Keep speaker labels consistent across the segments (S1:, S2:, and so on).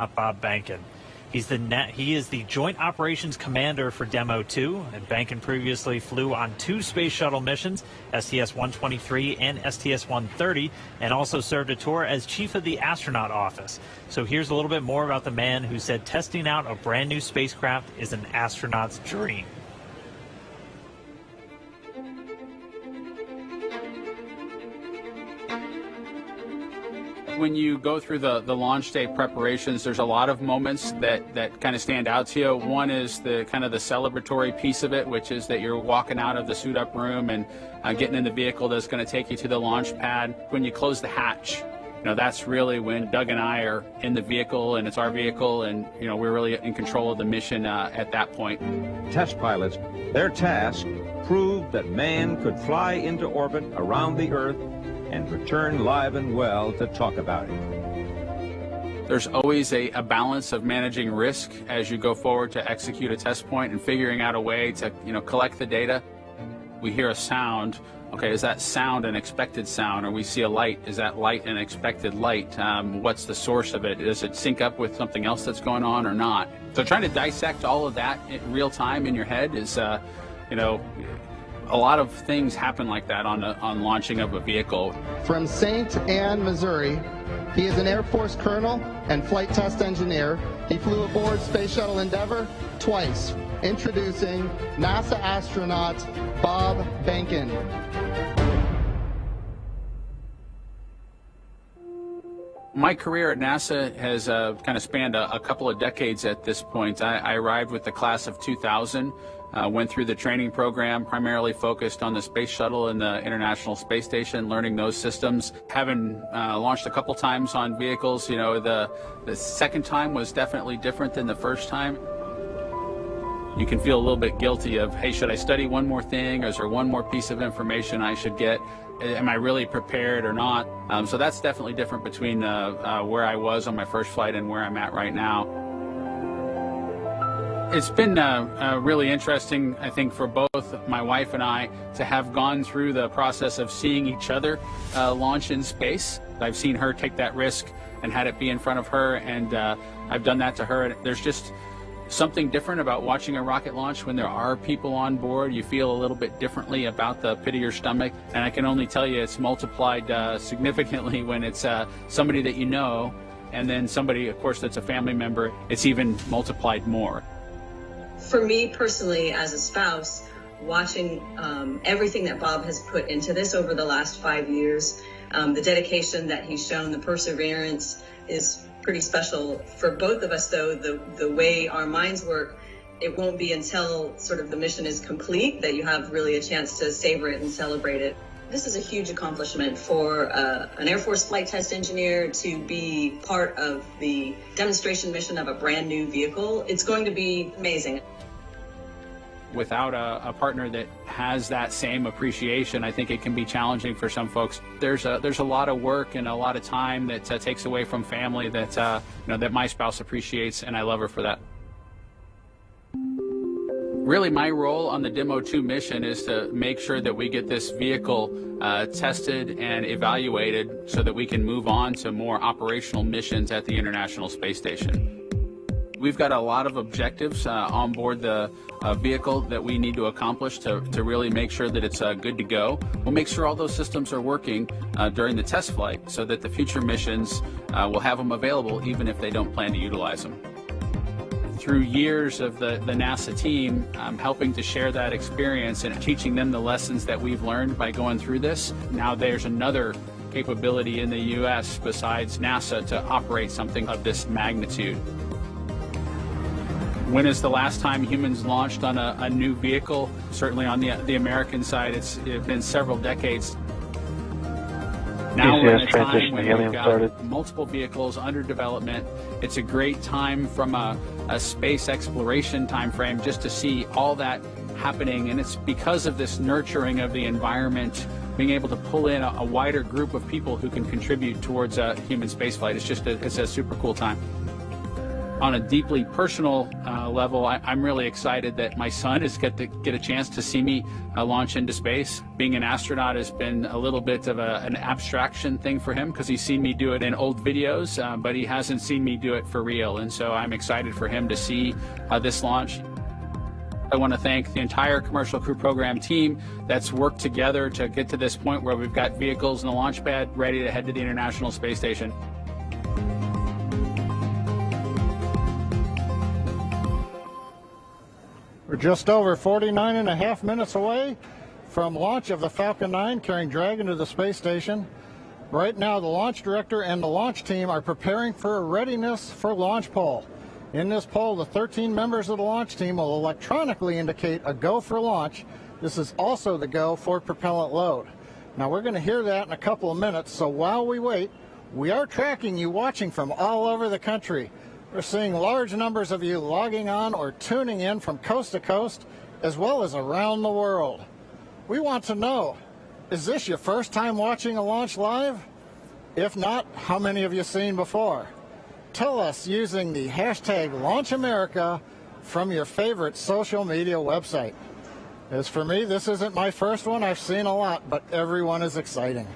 S1: Bob Bankin. He is the Joint Operations Commander for Demo 2, and Bankin previously flew on 2 space shuttle missions, STS-123 and STS-130, and also served a tour as Chief of the Astronaut Office. So here's a little bit more about the man who said testing out a brand new spacecraft is an astronaut's dream.
S2: When you go through the launch day preparations, there's a lot of moments that kind of stand out to you. One is the kind of the celebratory piece of it, which is that you're walking out of the suit up room and getting in the vehicle that's going to take you to the launch pad. When you close the hatch, that's really when Doug and I are in the vehicle, and it's our vehicle, and we're really in control of the mission at that point.
S3: Test pilots, their task proved that man could fly into orbit around the Earth and return live and well to talk about it.
S2: There's always a balance of managing risk as you go forward to execute a test point and figuring out a way to collect the data. We hear a sound. Okay, is that sound an expected sound? Or we see a light, is that light an expected light? What's the source of it? Does it sync up with something else that's going on or not? So trying to dissect all of that in real time in your head is, a lot of things happen like that on launching of a vehicle.
S4: From St. Anne, Missouri, he is an Air Force colonel and flight test engineer. He flew aboard Space Shuttle Endeavour twice. Introducing NASA astronaut Bob Bankin.
S2: My career at NASA has kind of spanned a couple of decades at this point. I arrived with the class of 2000. Went through the training program, primarily focused on the space shuttle and the International Space Station, learning those systems. Having launched a couple times on vehicles, the second time was definitely different than the first time. You can feel a little bit guilty of, hey, should I study one more thing? Or is there one more piece of information I should get? Am I really prepared or not? So that's definitely different between where I was on my first flight and where I'm at right now. It's been really interesting, I think, for both my wife and I to have gone through the process of seeing each other launch in space. I've seen her take that risk and had it be in front of her, and I've done that to her. And there's just something different about watching a rocket launch when there are people on board. You feel a little bit differently about the pit of your stomach, and I can only tell you it's multiplied significantly when it's somebody that you know, and then somebody, of course, that's a family member. It's even multiplied more.
S5: For me personally, as a spouse, watching everything that Bob has put into this over the last 5 years, the dedication that he's shown, the perseverance is pretty special. For both of us, though, the way our minds work, it won't be until sort of the mission is complete that you have really a chance to savor it and celebrate it. This is a huge accomplishment for an Air Force flight test engineer to be part of the demonstration mission of a brand new vehicle. It's going to be amazing.
S2: Without a partner that has that same appreciation, I think it can be challenging for some folks. There's a lot of work and a lot of time that takes away from family that that my spouse appreciates, and I love her for that. Really, my role on the Demo 2 mission is to make sure that we get this vehicle tested and evaluated so that we can move on to more operational missions at the International Space Station. We've got a lot of objectives on board the vehicle that we need to accomplish to really make sure that it's good to go. We'll make sure all those systems are working during the test flight so that the future missions will have them available even if they don't plan to utilize them. Through years of the NASA team, helping to share that experience and teaching them the lessons that we've learned by going through this. Now there's another capability in the U.S. besides NASA to operate something of this magnitude. When is the last time humans launched on a new vehicle? Certainly on the American side, it's been several decades. Now we're in a time when we've got multiple vehicles under development. It's a great time from a space exploration time frame just to see all that happening, and it's because of this nurturing of the environment, being able to pull in a wider group of people who can contribute towards human spaceflight. It's a super cool time. On a deeply personal level, I'm really excited that my son is get a chance to see me launch into space. Being an astronaut has been a little bit of an abstraction thing for him because he's seen me do it in old videos, but he hasn't seen me do it for real. And so I'm excited for him to see this launch. I want to thank the entire Commercial Crew Program team that's worked together to get to this point where we've got vehicles in the launch pad ready to head to the International Space Station.
S6: We're just over 49 and a half minutes away from launch of the Falcon 9 carrying Dragon to the space station. Right now, the launch director and the launch team are preparing for a readiness for launch poll. In this poll, the 13 members of the launch team will electronically indicate a go for launch. This is also the go for propellant load. Now, we're going to hear that in a couple of minutes, so while we wait, we are tracking you watching from all over the country. We're seeing large numbers of you logging on or tuning in from coast to coast, as well as around the world. We want to know, is this your first time watching a launch live? If not, how many have you seen before? Tell us using the hashtag LaunchAmerica from your favorite social media website. As for me, this isn't my first one. I've seen a lot, but every one is exciting.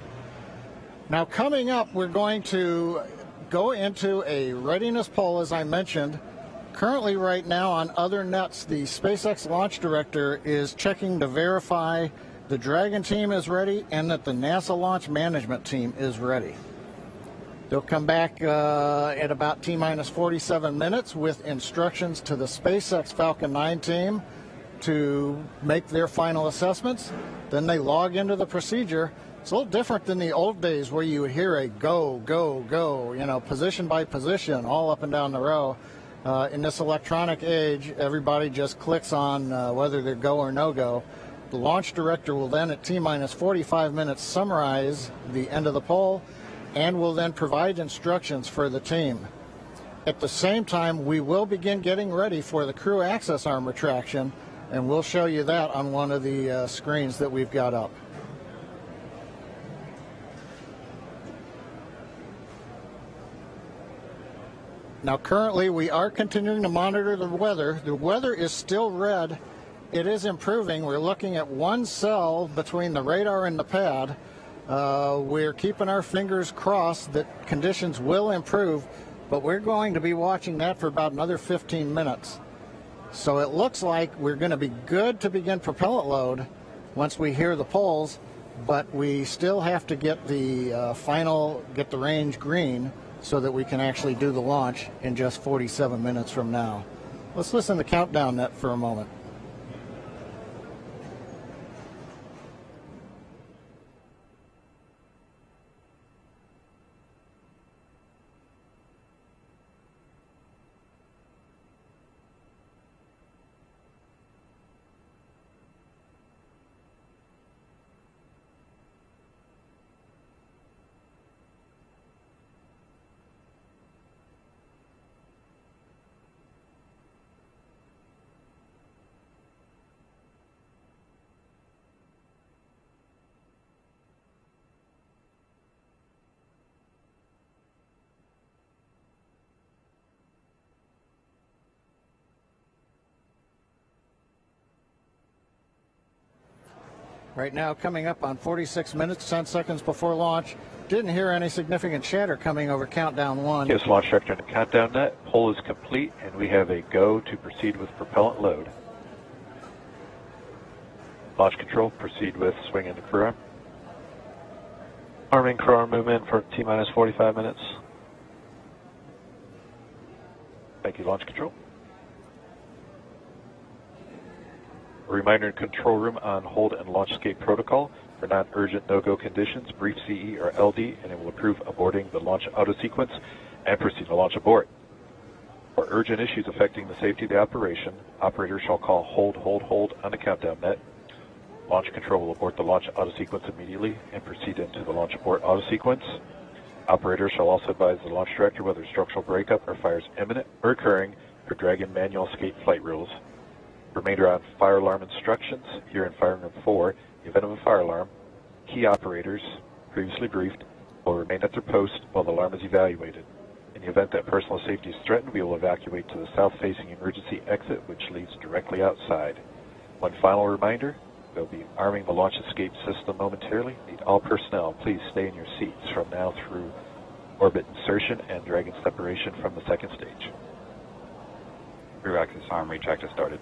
S6: Now, coming up, we're going to go into a readiness poll, as I mentioned. Currently, right now, on other nets, the SpaceX launch director is checking to verify the Dragon team is ready and that the NASA launch management team is ready. They'll come back at about T-minus 47 minutes with instructions to the SpaceX Falcon 9 team to make their final assessments. Then they log into the procedure. It's a little different than the old days where you would hear a go, go, go, you know, position by position, all up and down the row. In this electronic age, everybody just clicks on whether they're go or no go. The launch director will then, at T-minus 45 minutes, summarize the end of the poll and will then provide instructions for the team. At the same time, we will begin getting ready for the crew access arm retraction, and we'll show you that on one of the screens that we've got up. Now, currently, we are continuing to monitor the weather. The weather is still red. It is improving. We're looking at one cell between the radar and the pad. We're keeping our fingers crossed that conditions will improve, but we're going to be watching that for about another 15 minutes. So it looks like we're going to be good to begin propellant load once we hear the polls, but we still have to get the get the range green so that we can actually do the launch in just 47 minutes from now. Let's listen to Countdown Net for a moment. Right now, coming up on 46 minutes, 10 seconds before launch. Didn't hear any significant chatter coming over Countdown 1.
S7: Yes, Launch Director and Countdown Net. Poll is complete, and we have a go to proceed with propellant load. Launch Control, proceed with swing into crew arm. Arming crew arm movement for T-minus 45 minutes. Thank you, Launch Control. A reminder in control room on hold and launch escape protocol. For non-urgent no-go conditions, brief CE or LD, and it will approve aborting the launch auto sequence and proceed to launch abort. For urgent issues affecting the safety of the operation, operators shall call hold on the countdown net. Launch control will abort the launch auto sequence immediately and proceed into the launch abort auto sequence. Operators shall also advise the launch director whether structural breakup or fire is imminent or occurring per Dragon manual escape flight rules. Remainder on fire alarm instructions. Here in Fire Room 4, in the event of a fire alarm, key operators, previously briefed, will remain at their post while the alarm is evaluated. In In the event that personal safety is threatened, we will evacuate to the south-facing emergency exit, which leads directly outside. One final reminder, we'll be arming the launch escape system momentarily. Need all personnel, please stay in your seats from now through orbit insertion and Dragon separation from the second stage. Crew access arm retract has started.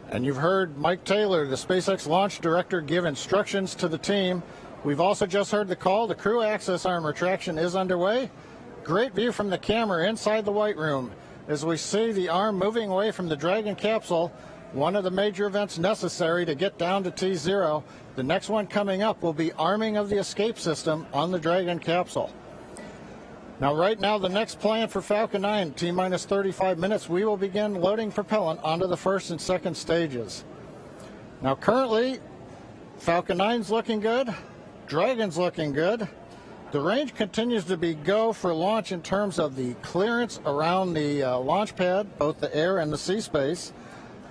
S6: And you've heard Mike Taylor, the SpaceX launch director, give instructions to the team. We've also just heard the call. The crew access arm retraction is underway. Great view from the camera inside the White Room as we see the arm moving away from the Dragon capsule, one of the major events necessary to get down to T0. The next one coming up will be arming of the escape system on the Dragon capsule. Now, right now, the next plan for Falcon 9, T-minus 35 minutes, we will begin loading propellant onto the first and second stages. Now, currently, Falcon 9's looking good. Dragon's looking good. The range continues to be go for launch in terms of the clearance around the launch pad, both the air and the sea space.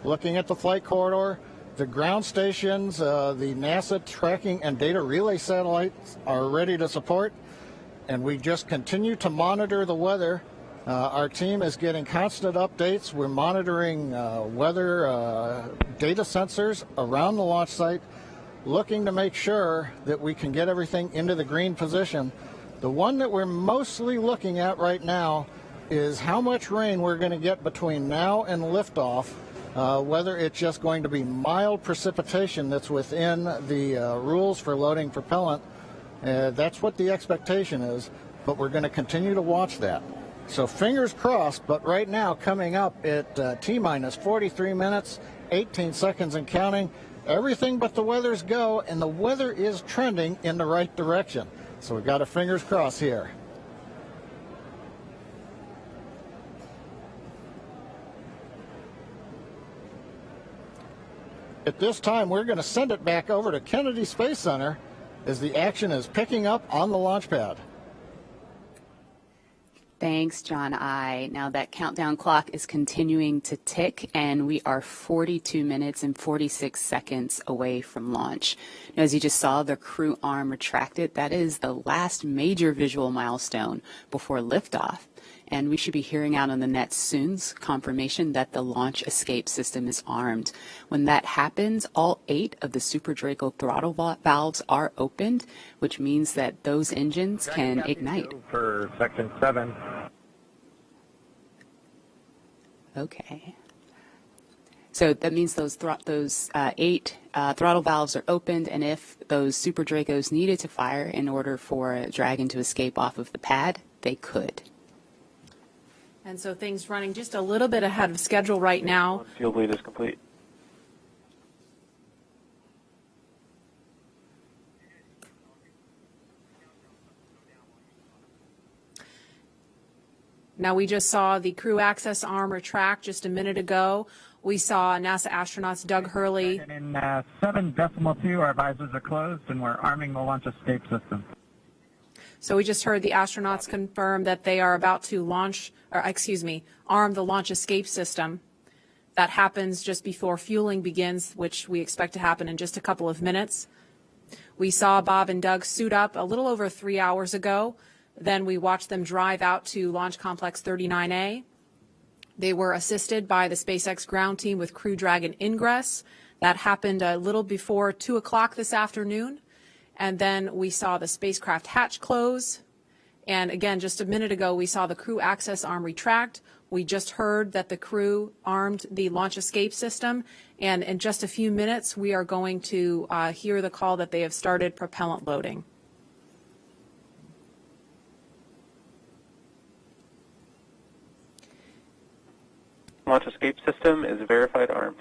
S6: Looking at the flight corridor, the ground stations, the NASA tracking and data relay satellites are ready to support. And we just continue to monitor the weather. Our team is getting constant updates. We're monitoring weather data sensors around the launch site, looking to make sure that we can get everything into the green position. The one that we're mostly looking at right now is how much rain we're going to get between now and liftoff, whether it's just going to be mild precipitation that's within the rules for loading propellant. That's what the expectation is, but we're going to continue to watch that. So fingers crossed, but right now coming up at T-minus 43 minutes, 18 seconds and counting, everything but the weather's go, and the weather is trending in the right direction. So we've got our fingers crossed here. At this time, we're going to send it back over to Kennedy Space Center as the action is picking up on the launch pad.
S8: Thanks, John I. Now that countdown clock is continuing to tick, and we are 42 minutes and 46 seconds away from launch. Now, as you just saw, the crew arm retracted. That is the last major visual milestone before liftoff. And we should be hearing out on the net soon confirmation that the launch escape system is armed. When that happens, all 8 of the Super Draco throttle valves are opened, which means that those engines can ignite.
S9: For section 7.
S8: Okay. So that means those 8 throttle valves are opened, and if those Super Dracos needed to fire in order for a Dragon to escape off of the pad, they could.
S10: And so things running just a little bit ahead of schedule right now.
S7: Field lead is complete.
S10: Now, we just saw the crew access arm retract just a minute ago. We saw NASA astronauts Doug Hurley.
S9: In 7.2, our visors are closed, and we're arming the launch escape system.
S10: So we just heard the astronauts confirm that they are about to arm the launch escape system. That happens just before fueling begins, which we expect to happen in just a couple of minutes. We saw Bob and Doug suit up a little over 3 hours ago. Then we watched them drive out to Launch Complex 39A. They were assisted by the SpaceX ground team with Crew Dragon ingress. That happened a little before 2 o'clock this afternoon. And then we saw the spacecraft hatch close. And again, just a minute ago, we saw the crew access arm retract. We just heard that the crew armed the launch escape system. And in just a few minutes, we are going to hear the call that they have started propellant loading.
S11: Launch escape system is verified armed.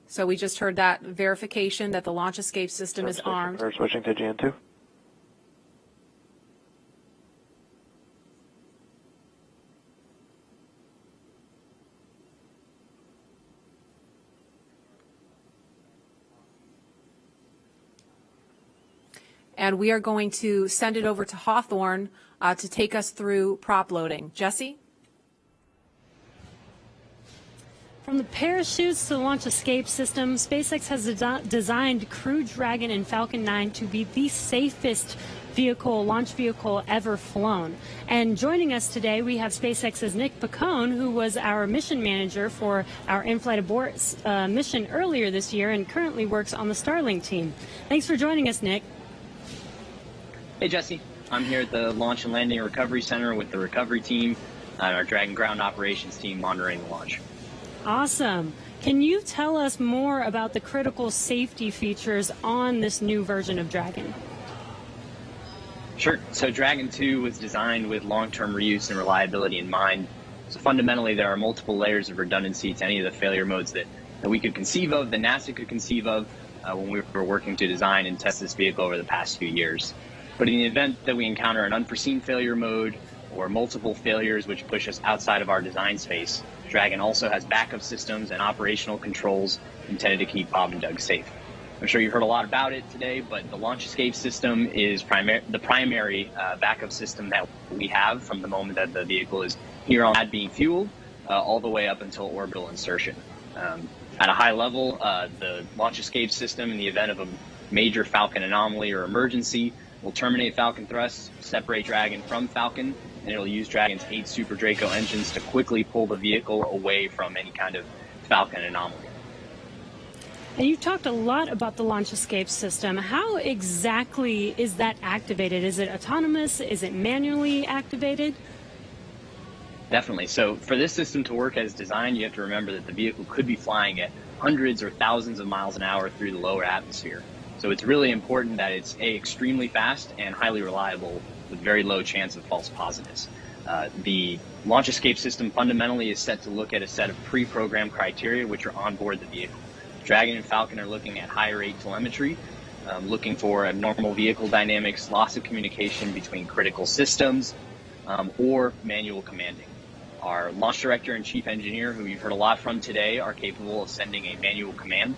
S10: So we just heard that verification that the launch escape system is armed.
S11: We're switching to GN2.
S10: And we are going to send it over to Hawthorne to take us through prop loading. Jesse?
S12: From the parachutes to the launch escape system, SpaceX has designed Crew Dragon and Falcon 9 to be the safest launch vehicle ever flown. And joining us today, we have SpaceX's Nick Picone, who was our mission manager for our in-flight abort mission earlier this year and currently works on the Starlink team. Thanks for joining us, Nick.
S13: Hey, Jesse. I'm here at the Launch and Landing Recovery Center with the recovery team and our Dragon ground operations team monitoring the launch.
S12: Awesome. Can you tell us more about the critical safety features on this new version of Dragon?
S13: Sure. So Dragon 2 was designed with long-term reuse and reliability in mind. So fundamentally, there are multiple layers of redundancy to any of the failure modes that we could conceive of, that NASA could conceive of when we were working to design and test this vehicle over the past few years. But in the event that we encounter an unforeseen failure mode or multiple failures which push us outside of our design space, Dragon also has backup systems and operational controls intended to keep Bob and Doug safe. I'm sure you've heard a lot about it today, but the launch escape system is the primary backup system that we have from the moment that the vehicle is here on pad being fueled all the way up until orbital insertion. At a high level, the launch escape system, in the event of a major Falcon anomaly or emergency, will terminate Falcon thrust, separate Dragon from Falcon, and it'll use Dragon's 8 Super Draco engines to quickly pull the vehicle away from any kind of Falcon anomaly.
S12: And you talked a lot about the launch escape system. How exactly is that activated? Is it autonomous? Is it manually activated?
S13: Definitely. So for this system to work as designed, you have to remember that the vehicle could be flying at hundreds or thousands of miles an hour through the lower atmosphere. So it's really important that it's extremely fast and highly reliable with very low chance of false positives. The launch escape system fundamentally is set to look at a set of pre-programmed criteria which are on board the vehicle. Dragon and Falcon are looking at high rate telemetry, looking for abnormal vehicle dynamics, loss of communication between critical systems, or manual commanding. Our launch director and chief engineer, who you've heard a lot from today, are capable of sending a manual command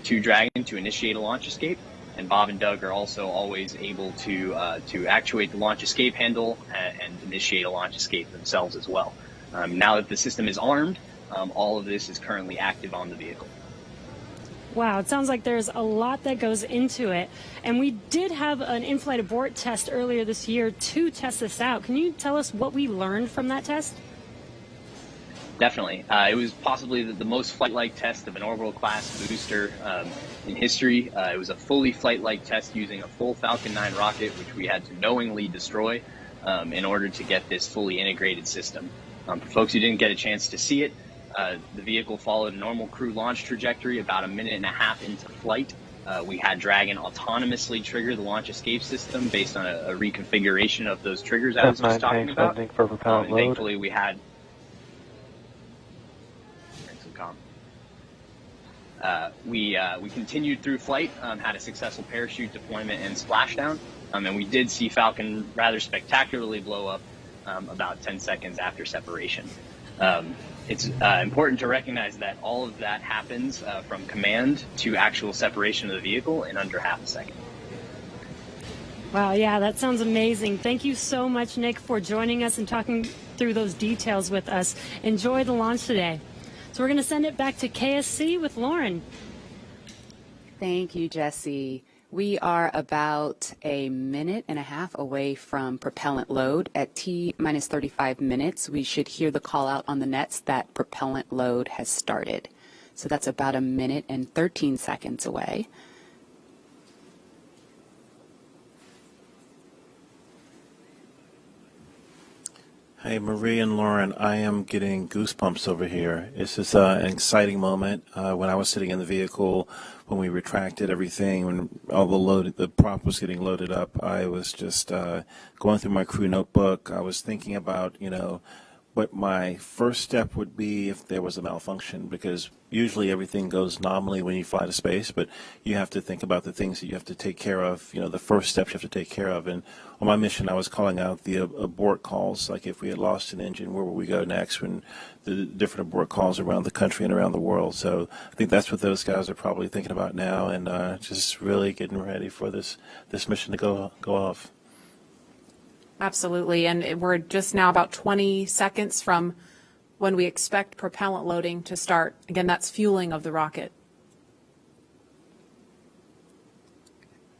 S13: to Dragon to initiate a launch escape. And Bob and Doug are also always able to actuate the launch escape handle and initiate a launch escape themselves as well. Now that the system is armed, all of this is currently active on the vehicle.
S12: Wow, it sounds like there's a lot that goes into it. And we did have an in-flight abort test earlier this year to test this out. Can you tell us what we learned from that test?
S13: Definitely. It was possibly the most flight-like test of an orbital-class booster in history. It was a fully flight-like test using a full Falcon 9 rocket, which we had to knowingly destroy in order to get this fully integrated system. For folks who didn't get a chance to see it, the vehicle followed a normal crew launch trajectory. About a minute and a half into flight, we had Dragon autonomously trigger the launch escape system based on a reconfiguration of those triggers I was just talking about.
S7: For propellant load.
S13: Thankfully, we had we continued through flight, had a successful parachute deployment and splashdown, and we did see Falcon rather spectacularly blow up about 10 seconds after separation. It's important to recognize that all of that happens from command to actual separation of the vehicle in under half a second.
S12: Wow, yeah, that sounds amazing. Thank you so much, Nick, for joining us and talking through those details with us. Enjoy the launch today. So we're going to send it back to KSC with Lauren.
S8: Thank you, Jesse. We are about a minute and a half away from propellant load. At T-minus 35 minutes, we should hear the call out on the nets that propellant load has started. So that's about a minute and 13 seconds away.
S14: Hey, Marie and Lauren, I am getting goosebumps over here. This is an exciting moment. When I was sitting in the vehicle, when we retracted everything, when all the prop was getting loaded up, I was just going through my crew notebook. I was thinking about, what my first step would be if there was a malfunction, because usually everything goes nominally when you fly to space, but you have to think about the things that you have to take care of, the first steps you have to take care of. And on my mission, I was calling out the abort calls, like if we had lost an engine, where would we go next, when the different abort calls around the country and around the world. So I think that's what those guys are probably thinking about now, and just really getting ready for this mission to go off.
S10: Absolutely, and we're just now about 20 seconds from when we expect propellant loading to start. Again, that's fueling of the rocket.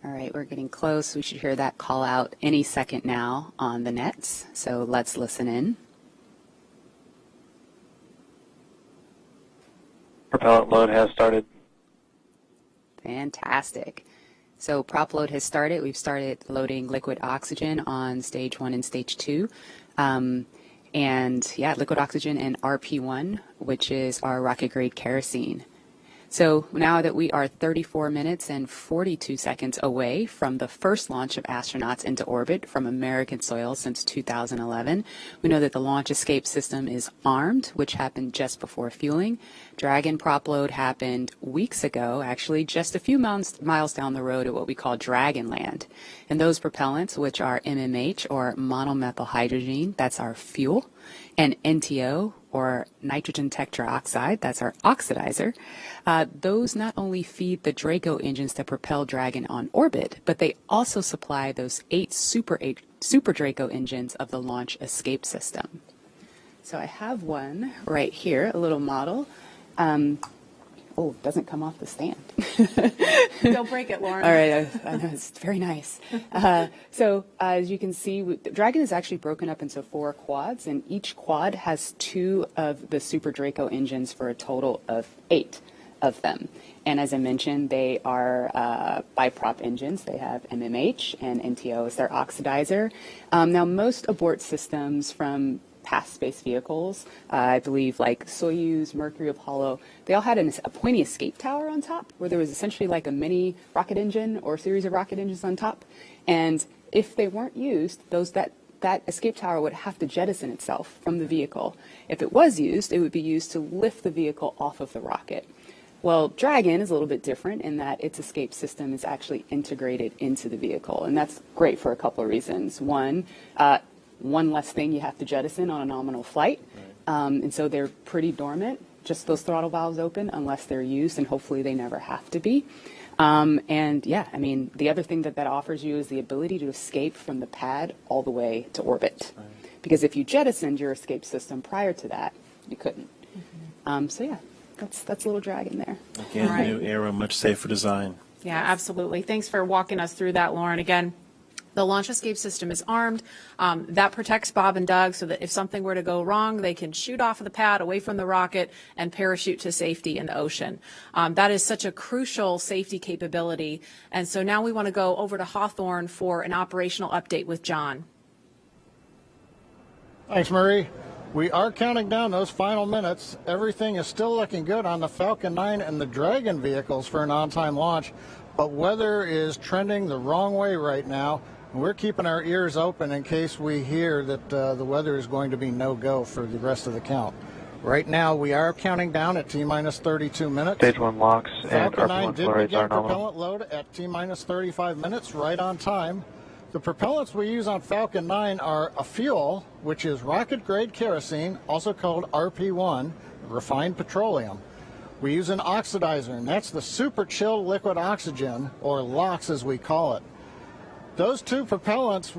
S8: All All right, we're getting close. We should hear that call out any second now on the nets. So let's listen in.
S11: Propellant load has started.
S8: Fantastic. So prop load has started. We've started loading liquid oxygen on stage 1 and stage 2. And yeah, liquid oxygen and RP1, which is our rocket grade kerosene. So now that we are 34 minutes and 42 seconds away from the first launch of astronauts into orbit from American soil since 2011, we know that the launch escape system is armed, which happened just before fueling. Dragon prop load happened weeks ago, actually just a few miles down the road at what we call Dragon Land. And those propellants, which are MMH or monomethylhydrazine, that's our fuel, and NTO, or nitrogen tetroxide, that's our oxidizer, those not only feed the Draco engines that propel Dragon on orbit, but they also supply those 8 Super Draco engines of the launch escape system. So I have one right here, a little model. Oh, it doesn't come off the stand.
S10: Don't break it, Lauren.
S8: All right, I know, it's very nice. So as you can see, Dragon is actually broken up into 4 quads, and each quad has 2 of the Super Draco engines for a total of 8 of them. And as I mentioned, they are biprop engines. They have MMH and NTO as their oxidizer. Now, most abort systems from past space vehicles, I believe like Soyuz, Mercury, Apollo, they all had a pointy escape tower on top where there was essentially like a mini rocket engine or a series of rocket engines on top. And if they weren't used, that escape tower would have to jettison itself from the vehicle. If it was used, it would be used to lift the vehicle off of the rocket. Well, Dragon is a little bit different in that its escape system is actually integrated into the vehicle, and that's great for a couple of reasons. One less thing you have to jettison on a nominal flight, and so they're pretty dormant, just those throttle valves open unless they're used, and hopefully they never have to be. And yeah, I mean, the other thing that offers you is the ability to escape from the pad all the way to orbit. Right. Because if you jettisoned your escape system prior to that, you couldn't. So yeah, that's a little Dragon there.
S14: Again, right. New era, much safer design.
S10: Yeah, absolutely. Thanks for walking us through that, Lauren. Again, the launch escape system is armed. That protects Bob and Doug so that if something were to go wrong, they can shoot off of the pad away from the rocket and parachute to safety in the ocean. That is such a crucial safety capability. And so now we want to go over to Hawthorne for an operational update with John.
S6: Thanks, Marie. We are counting down those final minutes. Everything is still looking good on the Falcon 9 and the Dragon vehicles for an on-time launch, but weather is trending the wrong way right now. We're keeping our ears open in case we hear that the weather is going to be no-go for the rest of the count. Right now, we are counting down at T-minus 32 minutes.
S11: Stage 1 locks and
S6: Falcon 9
S11: RP1
S6: did
S11: flow rates
S6: begin
S11: are nominal.
S6: propellant load at T-minus 35 minutes, right on time. The propellants we use on Falcon 9 are a fuel, which is rocket-grade kerosene, also called RP1, refined petroleum. We use an oxidizer, and that's the super chilled liquid oxygen, or LOX as we call it. Those two propellants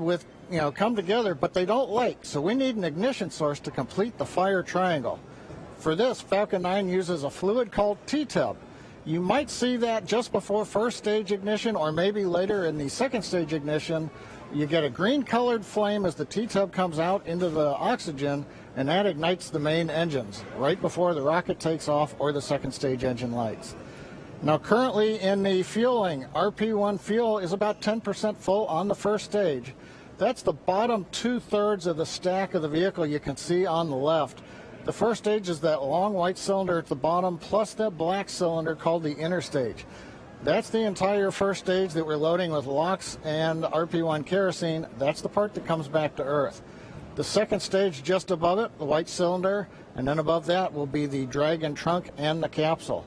S6: come together, but they don't light, so we need an ignition source to complete the fire triangle. For this, Falcon 9 uses a fluid called T-tub. You might see that just before first stage ignition, or maybe later in the second stage ignition. You get a green-colored flame as the T-tub comes out into the oxygen, and that ignites the main engines right before the rocket takes off or the second stage engine lights. Now, currently in the fueling, RP1 fuel is about 10% full on the first stage. That's the bottom 2/3 of the stack of the vehicle you can see on the left. The first stage is that long white cylinder at the bottom, plus that black cylinder called the inner stage. That's the entire first stage that we're loading with LOX and RP1 kerosene. That's the part that comes back to Earth. The second stage just above it, the white cylinder, and then above that will be the Dragon trunk and the capsule.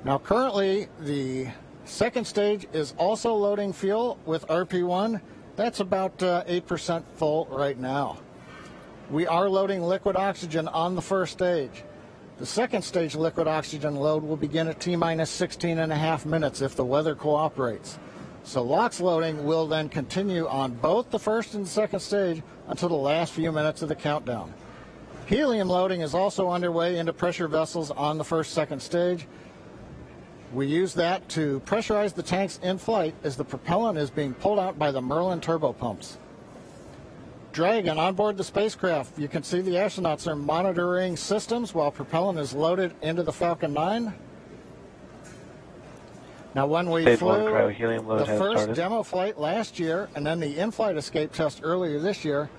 S6: Now currently the second stage is also loading fuel with RP1. That's about 8% full right now. We are loading liquid oxygen on the first stage. The second stage liquid oxygen load will begin at T-minus 16.5 minutes if the weather cooperates. So LOX loading will then continue on both the first and second stage until the last few minutes of the countdown. Helium loading is also underway into pressure vessels on the second stage. We use that to pressurize the tanks in flight as the propellant is being pulled out by the Merlin turbo pumps. Dragon on board the spacecraft. You can see the astronauts are monitoring systems while propellant is loaded into the Falcon 9. Now, when we
S11: Stage
S6: flew
S11: one cryo-helium load
S6: the
S11: has
S6: first
S11: started.
S6: demo flight last year and then the in-flight escape test earlier this year,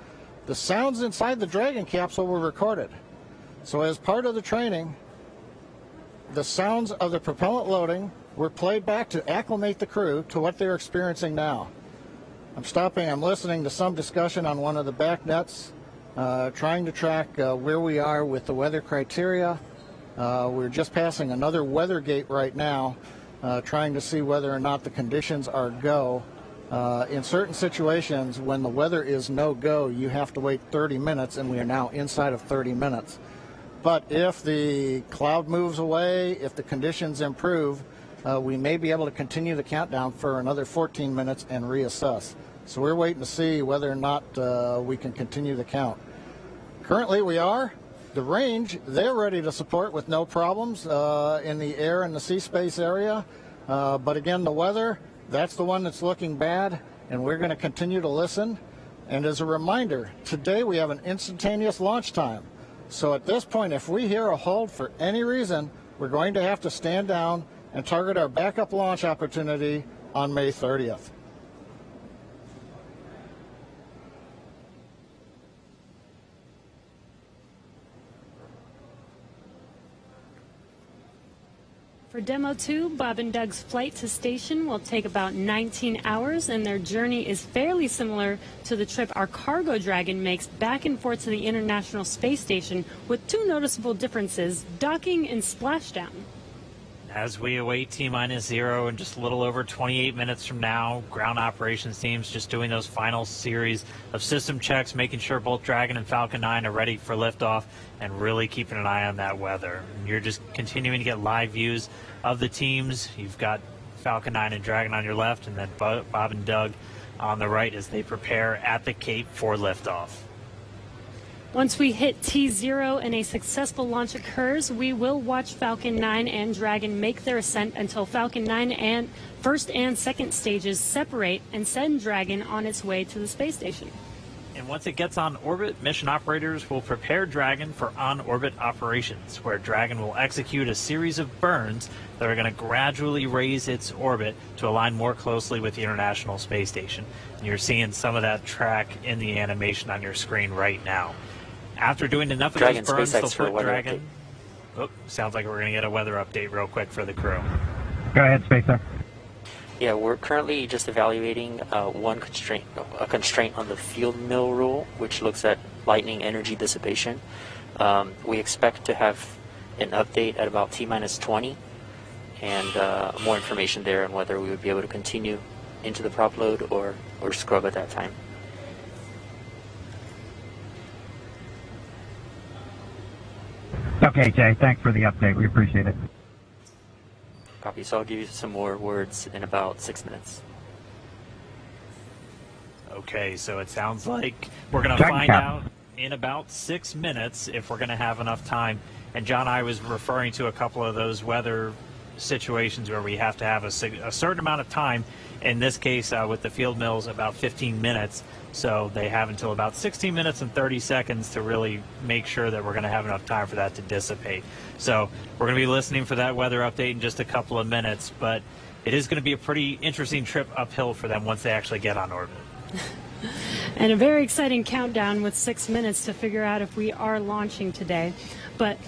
S6: the sounds inside the Dragon capsule were recorded. So as part of the training, the sounds of the propellant loading were played back to acclimate the crew to what they're experiencing now. I'm listening to some discussion on one of the back nets, trying to track where we are with the weather criteria. We're just passing another weather gate right now, trying to see whether or not the conditions are go. In certain situations, when the weather is no-go, you have to wait 30 minutes, and we are now inside of 30 minutes. But if the cloud moves away, if the conditions improve, we may be able to continue the countdown for another 14 minutes and reassess. So we're waiting to see whether or not we can continue the count. Currently we are. The range, they're ready to support with no problems in the air and the sea space area. But again, the weather, that's the one that's looking bad, and we're going to continue to listen. And as a reminder, today we have an instantaneous launch time. So at this point, if we hear a hold for any reason, we're going to have to stand down and target our backup launch opportunity on May 30th.
S12: For Demo 2, Bob and Doug's flight to station will take about 19 hours, and their journey is fairly similar to the trip our cargo Dragon makes back and forth to the International Space Station, with two noticeable differences: docking and splashdown.
S1: As we await T-0 in just a little over 28 minutes from now, ground operations teams just doing those final series of system checks, making sure both Dragon and Falcon 9 are ready for liftoff, and really keeping an eye on that weather. And you're just continuing to get live views of the teams. You've got Falcon 9 and Dragon on your left, and then Bob and Doug on the right as they prepare at the Cape for liftoff.
S12: Once we hit T0 and a successful launch occurs, we will watch Falcon 9 and Dragon make their ascent until Falcon 9 and first and second stages separate and send Dragon on its way to the space station.
S1: And once it gets on orbit, mission operators will prepare Dragon for on-orbit operations, where Dragon will execute a series of burns that are going to gradually raise its orbit to align more closely with the International Space Station. And you're seeing some of that track in the animation on your screen right now. After doing enough of
S15: Dragon,
S1: those burns,
S15: SpaceX
S1: they'll put Dragon...
S15: update.
S1: Oh, sounds like we're going to get a weather update real quick for the crew.
S9: Go ahead, SpaceX.
S15: Yeah, we're currently just evaluating a constraint on the field mill rule, which looks at lightning energy dissipation. We expect to have an update at about T-20 and more information there on whether we would be able to continue into the prop load or scrub at that time.
S9: Okay, Jay, thanks for the update. We appreciate it.
S15: Copy. So I'll give you some more words in about 6 minutes.
S1: Okay, so it sounds like we're going to find out in about 6 minutes if we're going to have enough time. And John, I was referring to a couple of those weather situations where we have to have a certain amount of time. In this case, with the field mills, about 15 minutes. So they have until about 16 minutes and 30 seconds to really make sure that we're going to have enough time for that to dissipate. So we're going to be listening for that weather update in just a couple of minutes, but it is going to be a pretty interesting trip uphill for them once they actually get on orbit.
S12: And a very exciting countdown with 6 minutes to figure out if we are launching today. But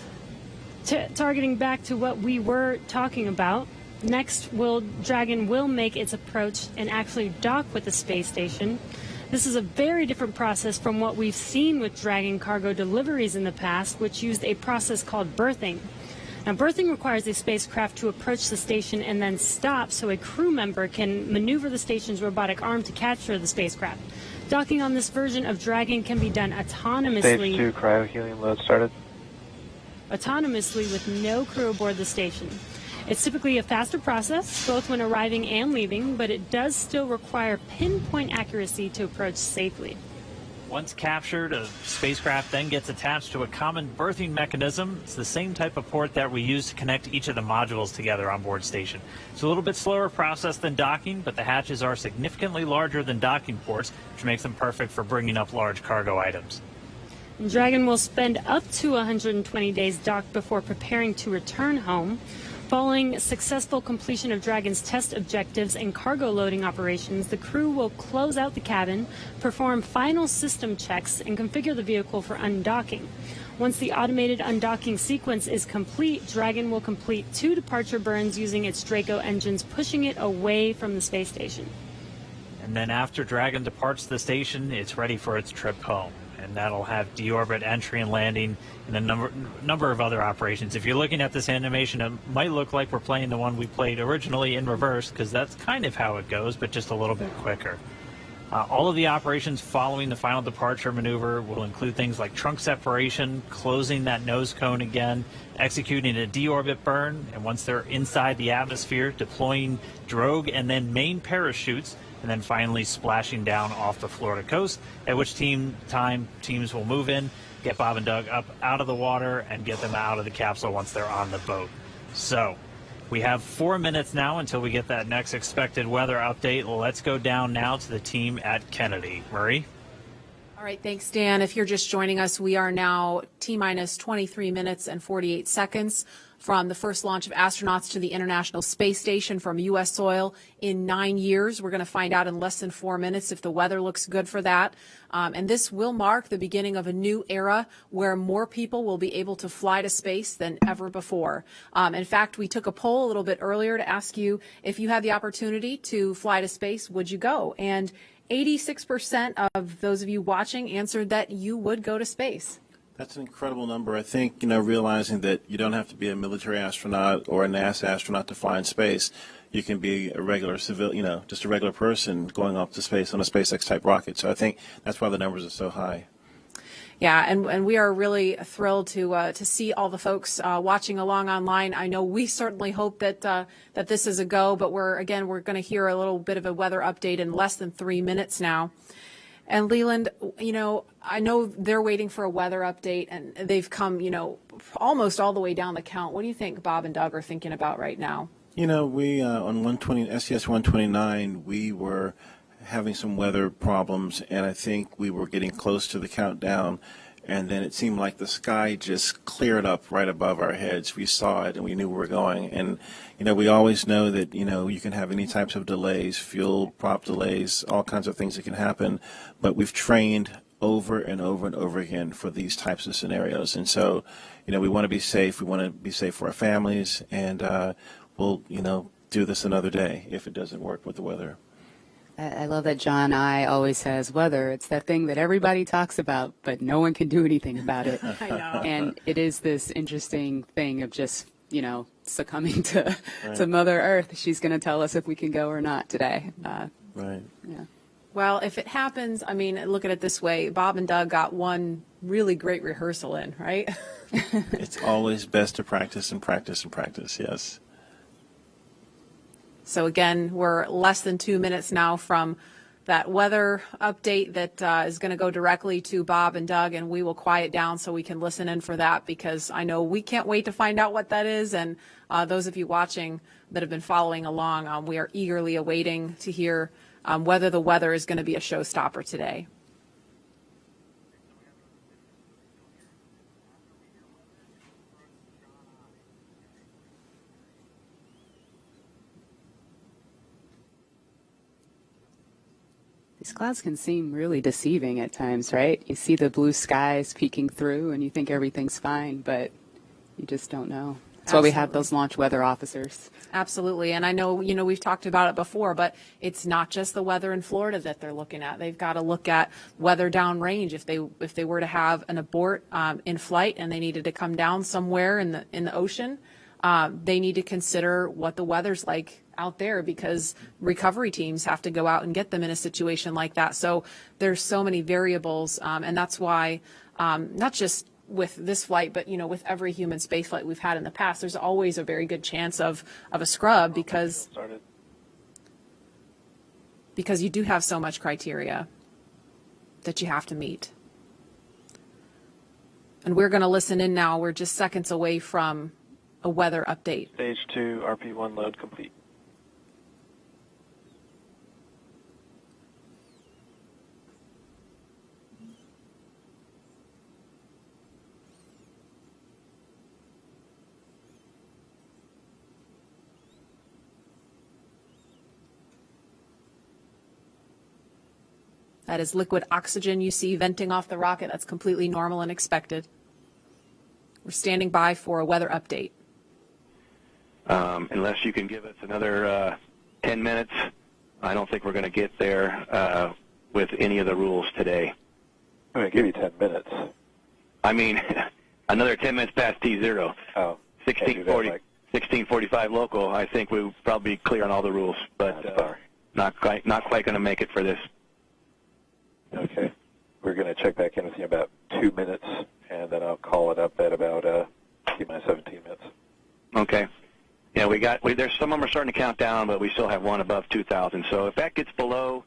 S12: targeting back to what we were talking about, next Dragon will make its approach and actually dock with the space station. This is a very different process from what we've seen with Dragon cargo deliveries in the past, which used a process called berthing. Now, berthing requires a spacecraft to approach the station and then stop so a crew member can maneuver the station's robotic arm to capture the spacecraft. Docking on this version of Dragon can be done autonomously.
S11: Stage 2 cryo-helium load started.
S12: Autonomously with no crew aboard the station. It's typically a faster process, both when arriving and leaving, but it does still require pinpoint accuracy to approach safely.
S1: Once captured, a spacecraft then gets attached to a common berthing mechanism. It's the same type of port that we use to connect each of the modules together on board station. It's a little bit slower process than docking, but the hatches are significantly larger than docking ports, which makes them perfect for bringing up large cargo items.
S12: Dragon will spend up to 120 days docked before preparing to return home. Following successful completion of Dragon's test objectives and cargo loading operations, the crew will close out the cabin, perform final system checks, and configure the vehicle for undocking. Once the automated undocking sequence is complete, Dragon will complete 2 departure burns using its Draco engines, pushing it away from the space station.
S1: And then after Dragon departs the station, it's ready for its trip home. And that'll have deorbit entry and landing and a number of other operations. If you're looking at this animation, it might look like we're playing the one we played originally in reverse, because that's kind of how it goes, but just a little bit quicker. All of the operations following the final departure maneuver will include things like trunk separation, closing that nose cone again, executing a deorbit burn, and once they're inside the atmosphere, deploying drogue and then main parachutes, and then finally splashing down off the Florida coast, at which teams will move in, get Bob and Doug up out of the water, and get them out of the capsule once they're on the boat. So we have 4 minutes now until we get that next expected weather update. Let's go down now to the team at Kennedy. Marie?
S10: All right, thanks, Dan. If you're just joining us, we are now T-minus 23 minutes and 48 seconds from the first launch of astronauts to the International Space Station from U.S. soil in 9 years. We're going to find out in less than 4 minutes if the weather looks good for that. And this will mark the beginning of a new era where more people will be able to fly to space than ever before. In fact, we took a poll a little bit earlier to ask you if you had the opportunity to fly to space, would you go? And 86% of those of you watching answered that you would go to space.
S14: That's an incredible number. I think, realizing that you don't have to be a military astronaut or a NASA astronaut to fly in space. You can be a regular civil, just a regular person going up to space on a SpaceX type rocket. So I think that's why the numbers are so high.
S10: Yeah, and we are really thrilled to see all the folks watching along online. I know we certainly hope that that this is a go, but we're going to hear a little bit of a weather update in less than 3 minutes now. And Leland, I know they're waiting for a weather update, and they've come, almost all the way down the count. What do you think Bob and Doug are thinking about right now?
S14: We on STS-129, we were having some weather problems, and I think we were getting close to the countdown, and then it seemed like the sky just cleared up right above our heads. We saw it, and we knew we were going. And we always know that you can have any types of delays, fuel prop delays, all kinds of things that can happen, but we've trained over and over and over again for these types of scenarios. And so we want to be safe. We want to be safe for our families, and we'll do this another day if it doesn't work with the weather.
S8: I love that John I always says weather. It's that thing that everybody talks about, but no one can do anything about it.
S10: I know.
S8: And it is this interesting thing of just, succumbing to Mother Earth. She's going to tell us if we can go or not today.
S14: Right.
S8: Yeah.
S10: Well, if it happens, look at it this way. Bob and Doug got one really great rehearsal in, right?
S14: It's always best to practice and practice and practice, yes.
S10: So again, we're less than 2 minutes now from that weather update that is going to go directly to Bob and Doug, and we will quiet down so we can listen in for that, because I know we can't wait to find out what that is. And those of you watching that have been following along, we are eagerly awaiting to hear whether the weather is going to be a showstopper today.
S8: These clouds can seem really deceiving at times, right? You see the blue skies peeking through and you think everything's fine, but you just don't know. That's why we have those launch weather officers.
S10: Absolutely. And I know, we've talked about it before, but it's not just the weather in Florida that they're looking at. They've got to look at weather downrange. If they were to have an abort in flight and they needed to come down somewhere in the ocean, they need to consider what the weather's like out there, because recovery teams have to go out and get them in a situation like that. So there's so many variables, and that's why not just with this flight, but with every human space flight we've had in the past, there's always a very good chance of a scrub, because you do have so much criteria. that you have to meet. And we're going to listen in now. We're just seconds away from a weather update.
S11: Stage 2, RP1 load complete.
S10: That is liquid oxygen you see venting off the rocket. That's completely normal and expected. We're standing by for a weather update.
S16: Unless you can give us another 10 minutes, I don't think we're going to get there with any of the rules today.
S7: I'm going to give you 10 minutes.
S16: I mean, another 10 minutes past T0.
S7: Oh,
S16: 16:45 local. I think we'll probably be clear on all the rules, but not quite going to make it for this.
S7: Okay. We're going to check back in with you in about 2 minutes, and then I'll call it up at about T-minus 17 minutes.
S16: Okay. Yeah, there's some of them are starting to count down, but we still have one above 2,000. So if that gets below,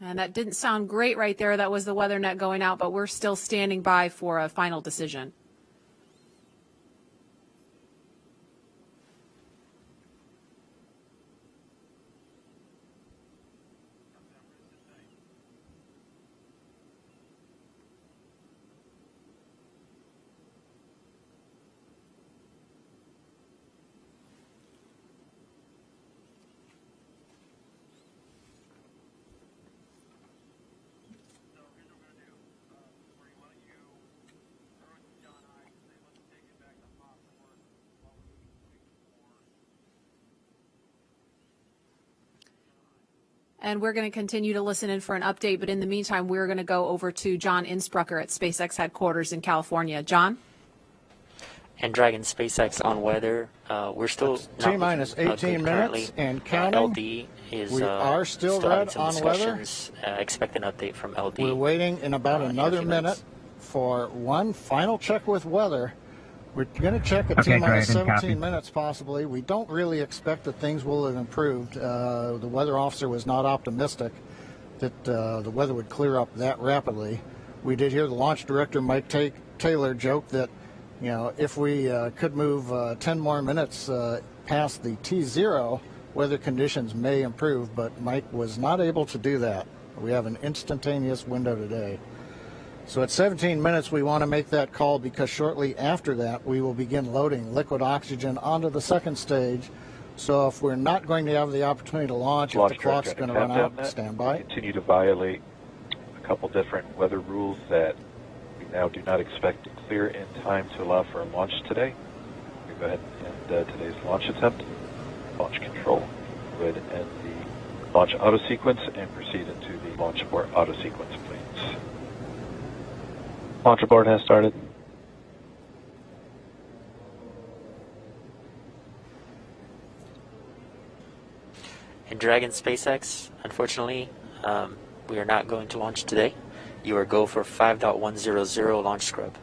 S10: And that didn't sound great right there. That was the weather net going out, but we're still standing by for a final decision. And we're going to continue to listen in for an update, but in the meantime, we're going to go over to John Insprucker at SpaceX headquarters in California. John?
S15: And Dragon SpaceX on weather. We're still
S6: T-minus 18 minutes and counting.
S15: LD is
S6: we are still red on weather.
S15: Expect an update from LD.
S6: We're waiting in about another minute for one final check with weather. We're going to check at T-minus 17 minutes possibly. We don't really expect that things will have improved. The weather officer was not optimistic that the weather would clear up that rapidly. We did hear the launch director, Mike Taylor, joke that, you know, if we could move 10 more minutes past the T0, weather conditions may improve, but Mike was not able to do that. We have an instantaneous window today. So at 17 minutes, we want to make that call because shortly after that, we will begin loading liquid oxygen onto the second stage. So if we're not going to have the opportunity to launch, if the clock's going to run out, stand by.
S7: Continue to violate a couple different weather rules that we now do not expect to clear in time to allow for a launch today. We go ahead and end today's launch attempt. Launch control would end the launch auto sequence and proceed into the launch abort auto sequence, please. Launch abort has started.
S15: And Dragon SpaceX, unfortunately, we are not going to launch today. You are go for 5.100 launch scrub.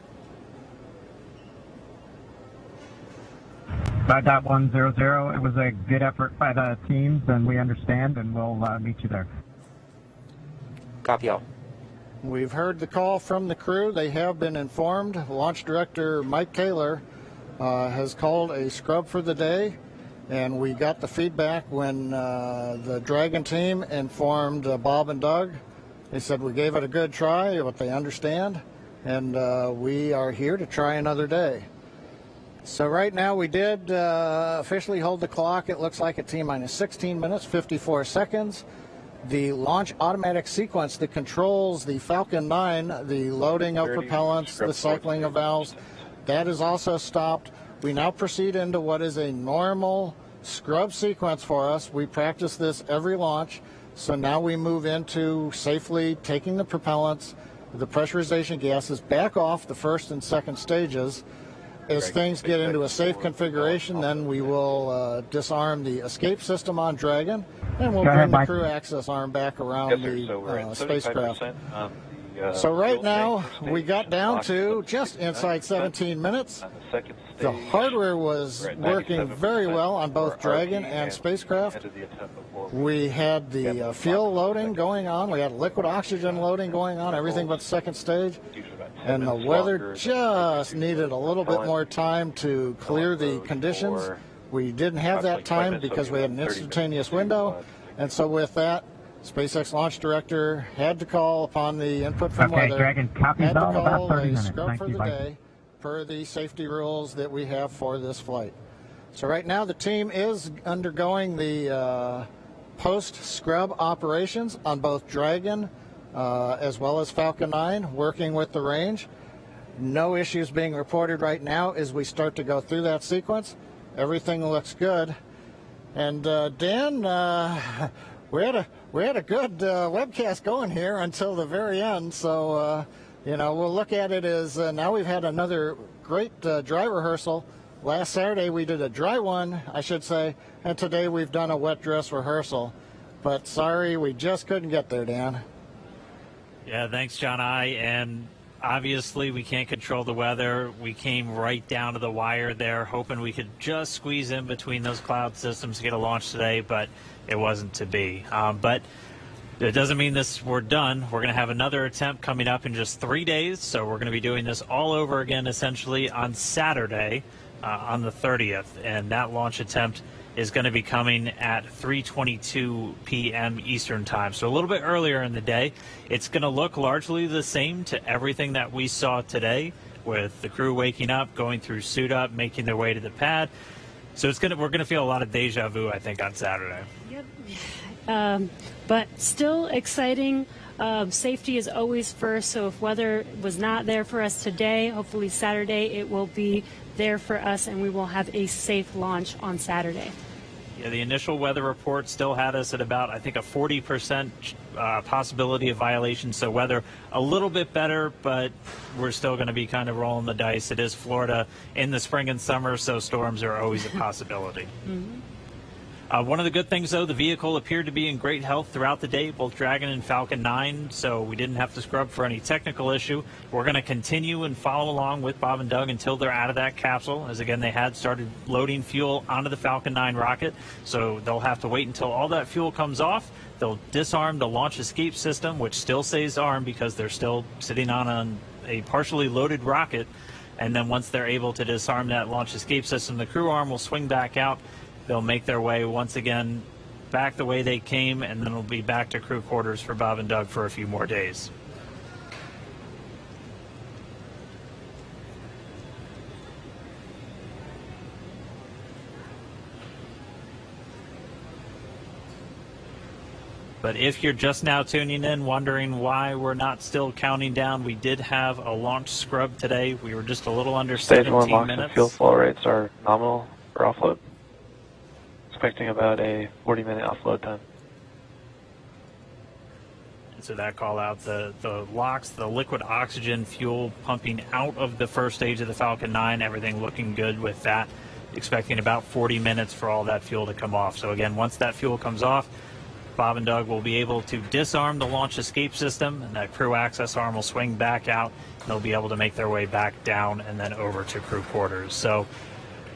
S9: 5.100. It was a good effort by the teams, and we understand, and we'll meet you there.
S15: Copy all.
S6: We've heard the call from the crew. They have been informed. Launch director Mike Taylor has called a scrub for the day, and we got the feedback when the Dragon team informed Bob and Doug. They said we gave it a good try, but they understand, and we are here to try another day. So right now we did officially hold the clock. It looks like at T-minus 16 minutes, 54 seconds. The launch automatic sequence that controls the Falcon 9, the loading of propellants, the cycling of valves, that is also stopped. We now proceed into what is a normal scrub sequence for us. We practice this every launch. So now we move into safely taking the propellants, the pressurization gases back off the first and second stages. As things get into a safe configuration, then we will disarm the escape system on Dragon, and we'll bring the crew access arm back around the
S7: So we're at
S6: spacecraft.
S7: 75% on
S6: So right now, we got down to just inside 17 minutes. The hardware was working very well on both Dragon and spacecraft. We had the fuel loading going on. We had liquid oxygen loading going on, everything but second stage. And the weather just needed a little bit more time to clear the conditions. We didn't have that time because we had an instantaneous window. And so with that, SpaceX launch director had to call upon the input from weather.
S9: Dragon, copies
S6: had to
S9: all
S6: call
S9: about 30
S6: a
S9: minutes.
S6: scrub
S9: Thank
S6: for
S9: you,
S6: the
S9: Vice.
S6: day per the safety rules that we have for this flight. So right now the team is undergoing the post-scrub operations on both Dragon as well as Falcon 9, working with the range. No issues being reported right now as we start to go through that sequence. Everything looks good. And Dan, we had a good webcast going here until the very end. So we'll look at it as now we've had another great dry rehearsal. Last Saturday we did a dry one, I should say, and today we've done a wet dress rehearsal. But sorry, we just couldn't get there, Dan.
S1: Yeah, thanks, John I. And obviously, we can't control the weather. We came right down to the wire there, hoping we could just squeeze in between those cloud systems to get a launch today, but it wasn't to be. But it doesn't mean we're done. We're going to have another attempt coming up in just 3 days, so we're going to be doing this all over again, essentially, on Saturday, on the 30th. And that launch attempt is going to be coming at 3:22 p.m. Eastern Time, so a little bit earlier in the day. It's going to look largely the same to everything that we saw today, with the crew waking up, going through suit up, making their way to the pad. So we're going to feel a lot of deja vu, I think, on Saturday.
S12: Yep. But still exciting. Safety is always first, so if weather was not there for us today, hopefully Saturday it will be there for us and we will have a safe launch on Saturday.
S1: Yeah, the initial weather report still had us at about, I think, a 40% possibility of violation. So weather a little bit better, but we're still going to be kind of rolling the dice. It is Florida in the spring and summer, so storms are always a possibility.
S12: Mm-hmm.
S1: One of the good things, though, the vehicle appeared to be in great health throughout the day, both Dragon and Falcon 9, so we didn't have to scrub for any technical issue. We're going to continue and follow along with Bob and Doug until they're out of that capsule, as, again, they had started loading fuel onto the Falcon 9 rocket, so they'll have to wait until all that fuel comes off. They'll disarm the launch escape system, which still stays armed because they're still sitting on a partially loaded rocket, and then once they're able to disarm that launch escape system, the crew arm will swing back out. They'll make their way once again back the way they came, and then it'll be back to crew quarters for Bob and Doug for a few more days. But if you're just now tuning in, wondering why we're not still counting down, we did have a launch scrub today. We were just a little under
S11: Stage 1
S1: 17
S11: launch
S1: minutes.
S11: and fuel flow rates are nominal for offload. Expecting about a 40-minute offload time.
S1: And so that call out, the LOX, the liquid oxygen fuel pumping out of the first stage of the Falcon 9, everything looking good with that. Expecting about 40 minutes for all that fuel to come off. So again, once that fuel comes off, Bob and Doug will be able to disarm the launch escape system, and that crew access arm will swing back out, and they'll be able to make their way back down and then over to crew quarters. So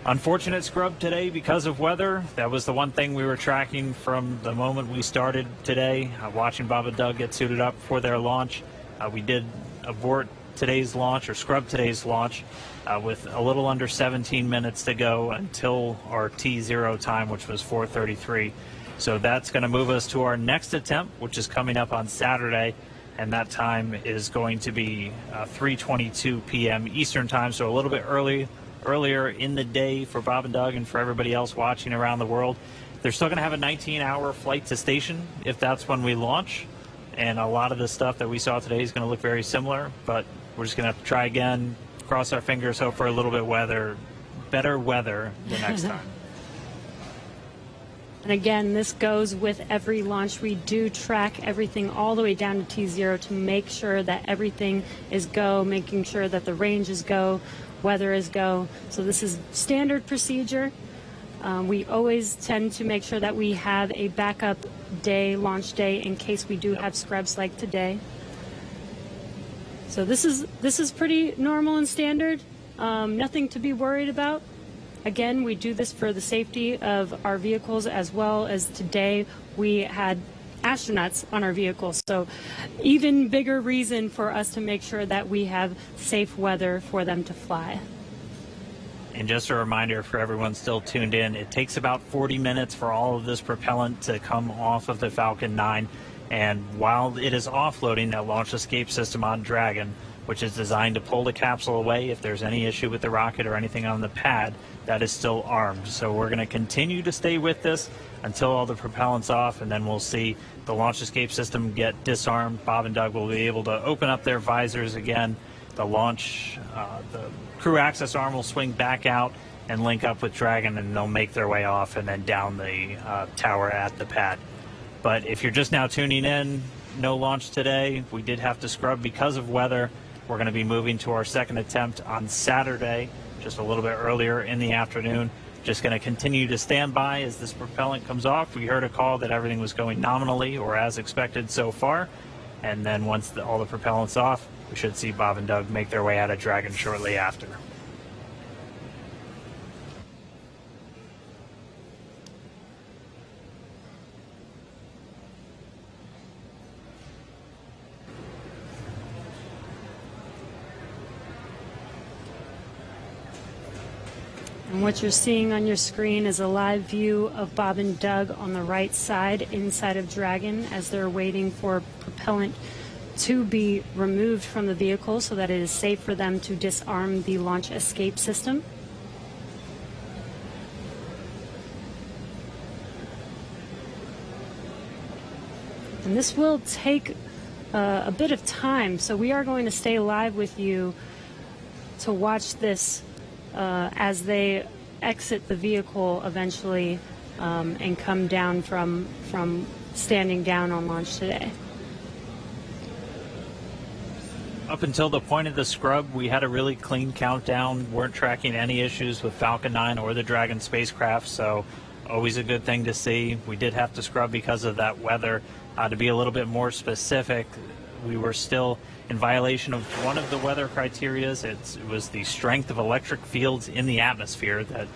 S1: unfortunate scrub today because of weather. That was the one thing we were tracking from the moment we started today, watching Bob and Doug get suited up for their launch. We did abort today's launch, or scrub today's launch, with a little under 17 minutes to go until our T0 time, which was 4:33. So that's going to move us to our next attempt, which is coming up on Saturday, and that time is going to be 3:22 p.m. Eastern time, so a little bit earlier in the day for Bob and Doug and for everybody else watching around the world. They're still going to have a 19-hour flight to station if that's when we launch, and a lot of the stuff that we saw today is going to look very similar, but we're just going to have to try again, cross our fingers, hope for a little bit better weather the next time.
S12: And again, this goes with every launch. We do track everything all the way down to T0 to make sure that everything is go, making sure that the range is go, weather is go. So this is standard procedure. We always tend to make sure that we have a backup day, launch day, in case we do have scrubs like today. So this is pretty normal and standard. Nothing to be worried about. Again, we do this for the safety of our vehicles, as well as today we had astronauts on our vehicles. So even bigger reason for us to make sure that we have safe weather for them to fly.
S1: And just a reminder for everyone still tuned in, it takes about 40 minutes for all of this propellant to come off of the Falcon 9. And while it is offloading, that launch escape system on Dragon, which is designed to pull the capsule away if there's any issue with the rocket or anything on the pad, that is still armed. So we're going to continue to stay with this until all the propellant's off, and then we'll see the launch escape system get disarmed. Bob and Doug will be able to open up their visors again. The crew access arm will swing back out and link up with Dragon, and they'll make their way off and then down the tower at the pad. But if you're just now tuning in, no launch today. We did have to scrub because of weather. We're going to be moving to our second attempt on Saturday, just a little bit earlier in the afternoon. Just going to continue to stand by as this propellant comes off. We heard a call that everything was going nominally or as expected so far. And then once all the propellant's off, we should see Bob and Doug make their way out of Dragon shortly after.
S12: And what you're seeing on your screen is a live view of Bob and Doug on the right side inside of Dragon as they're waiting for propellant to be removed from the vehicle so that it is safe for them to disarm the launch escape system. And this will take a bit of time, so we are going to stay live with you to watch this as they exit the vehicle eventually and come down from standing down on launch today.
S1: Up until the point of the scrub, we had a really clean countdown. Weren't tracking any issues with Falcon 9 or the Dragon spacecraft, so always a good thing to see. We did have to scrub because of that weather. To be a little bit more specific, we were still in violation of one of the weather criterias. It was the strength of electric fields in the atmosphere that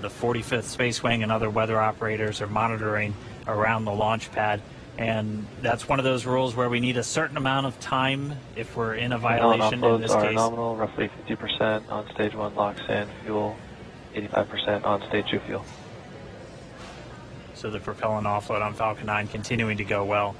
S1: the 45th Space Wing and other weather operators are monitoring around the launch pad. And that's one of those rules where we need a certain amount of time if we're in a violation. In this
S11: offloads are
S1: case,
S11: nominal, roughly 50% on stage 1 LOX and fuel, 85% on stage 2 fuel.
S1: So the propellant offload on Falcon 9 continuing to go well.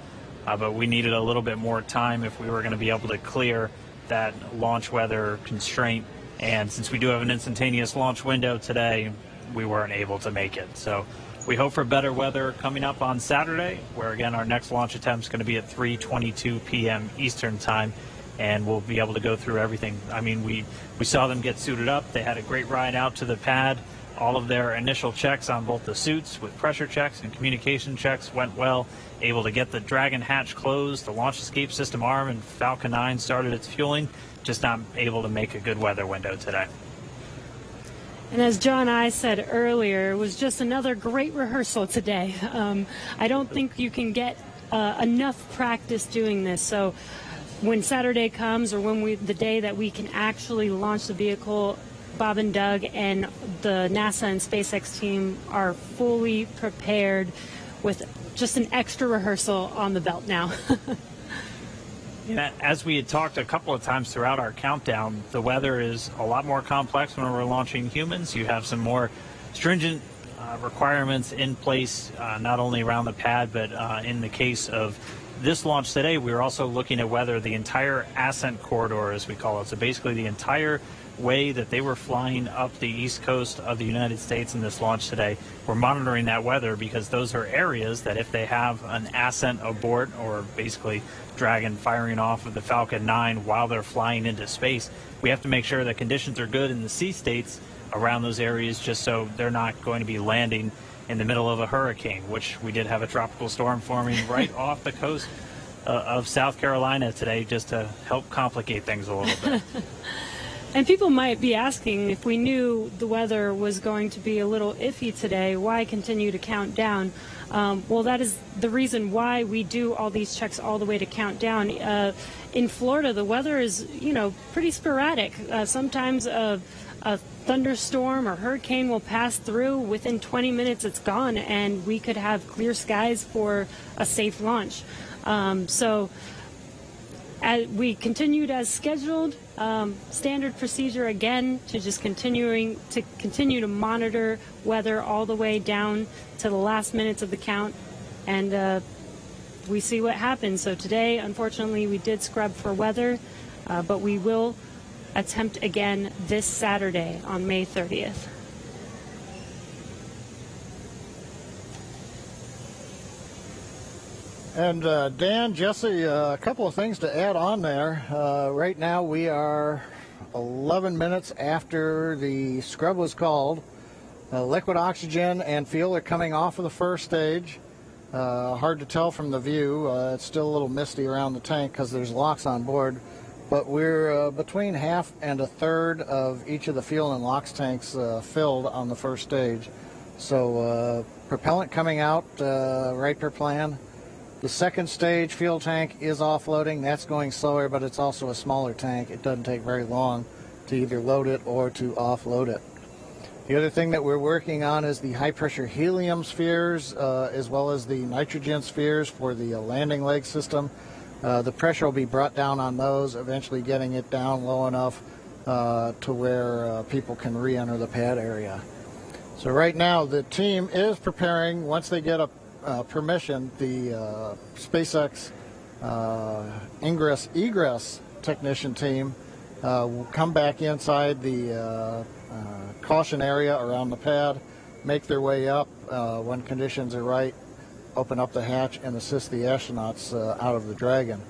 S1: But we needed a little bit more time if we were going to be able to clear that launch weather constraint. And since we do have an instantaneous launch window today, we weren't able to make it. So we hope for better weather coming up on Saturday, where again our next launch attempt is going to be at 3:22 p.m. Eastern time, and we'll be able to go through everything. I mean, we saw them get suited up. They had a great ride out to the pad. All of their initial checks on both the suits with pressure checks and communication checks went well. Able to get the Dragon hatch closed, the launch escape system arm, and Falcon 9 started its fueling. Just not able to make a good weather window today.
S12: And as John I said earlier, it was just another great rehearsal today. I don't think you can get enough practice doing this. So when Saturday comes, or when the day that we can actually launch the vehicle, Bob and Doug and the NASA and SpaceX team are fully prepared with just an extra rehearsal on the belt now.
S1: Yeah, as we had talked a couple of times throughout our countdown, the weather is a lot more complex when we're launching humans. You have some more stringent requirements in place, not only around the pad, but in the case of this launch today, we were also looking at whether the entire ascent corridor, as we call it, so basically the entire way that they were flying up the east coast of the United States in this launch today, we're monitoring that weather because those are areas that if they have an ascent abort, or basically Dragon firing off of the Falcon 9 while they're flying into space, we have to make sure that conditions are good in the sea states around those areas, just so they're not going to be landing in the middle of a hurricane, which we did have a tropical storm forming right off the coast of South Carolina today, just to help complicate things a little bit.
S12: And people might be asking, if we knew the weather was going to be a little iffy today, why continue to count down? Well, that is the reason why we do all these checks all the way to countdown. In Florida, the weather is, pretty sporadic. Sometimes a thunderstorm or hurricane will pass through. Within 20 minutes, it's gone, and we could have clear skies for a safe launch. We continued as scheduled. Standard procedure again to just continue to monitor weather all the way down to the last minutes of the count, and we see what happens. So today, unfortunately, we did scrub for weather, but we will attempt again this Saturday on May 30th.
S6: And Dan, Jesse, a couple of things to add on there. Right now we are 11 minutes after the scrub was called. Liquid oxygen and fuel are coming off of the first stage. Hard to tell from the view. It's still a little misty around the tank because there's locks on board. But we're between half and a third of each of the fuel and LOX tanks filled on the first stage. So propellant coming out right per plan. The second stage fuel tank is offloading. That's going slower, but it's also a smaller tank. It doesn't take very long to either load it or to offload it. The other thing that we're working on is the high pressure helium spheres as well as the nitrogen spheres for the landing leg system. The pressure will be brought down on those, eventually getting it down low enough to where people can re-enter the pad area. So right now the team is preparing, once they get permission, the SpaceX ingress-egress technician team will come back inside the caution area around the pad, make their way up when conditions are right, open up the hatch and assist the astronauts out of the Dragon.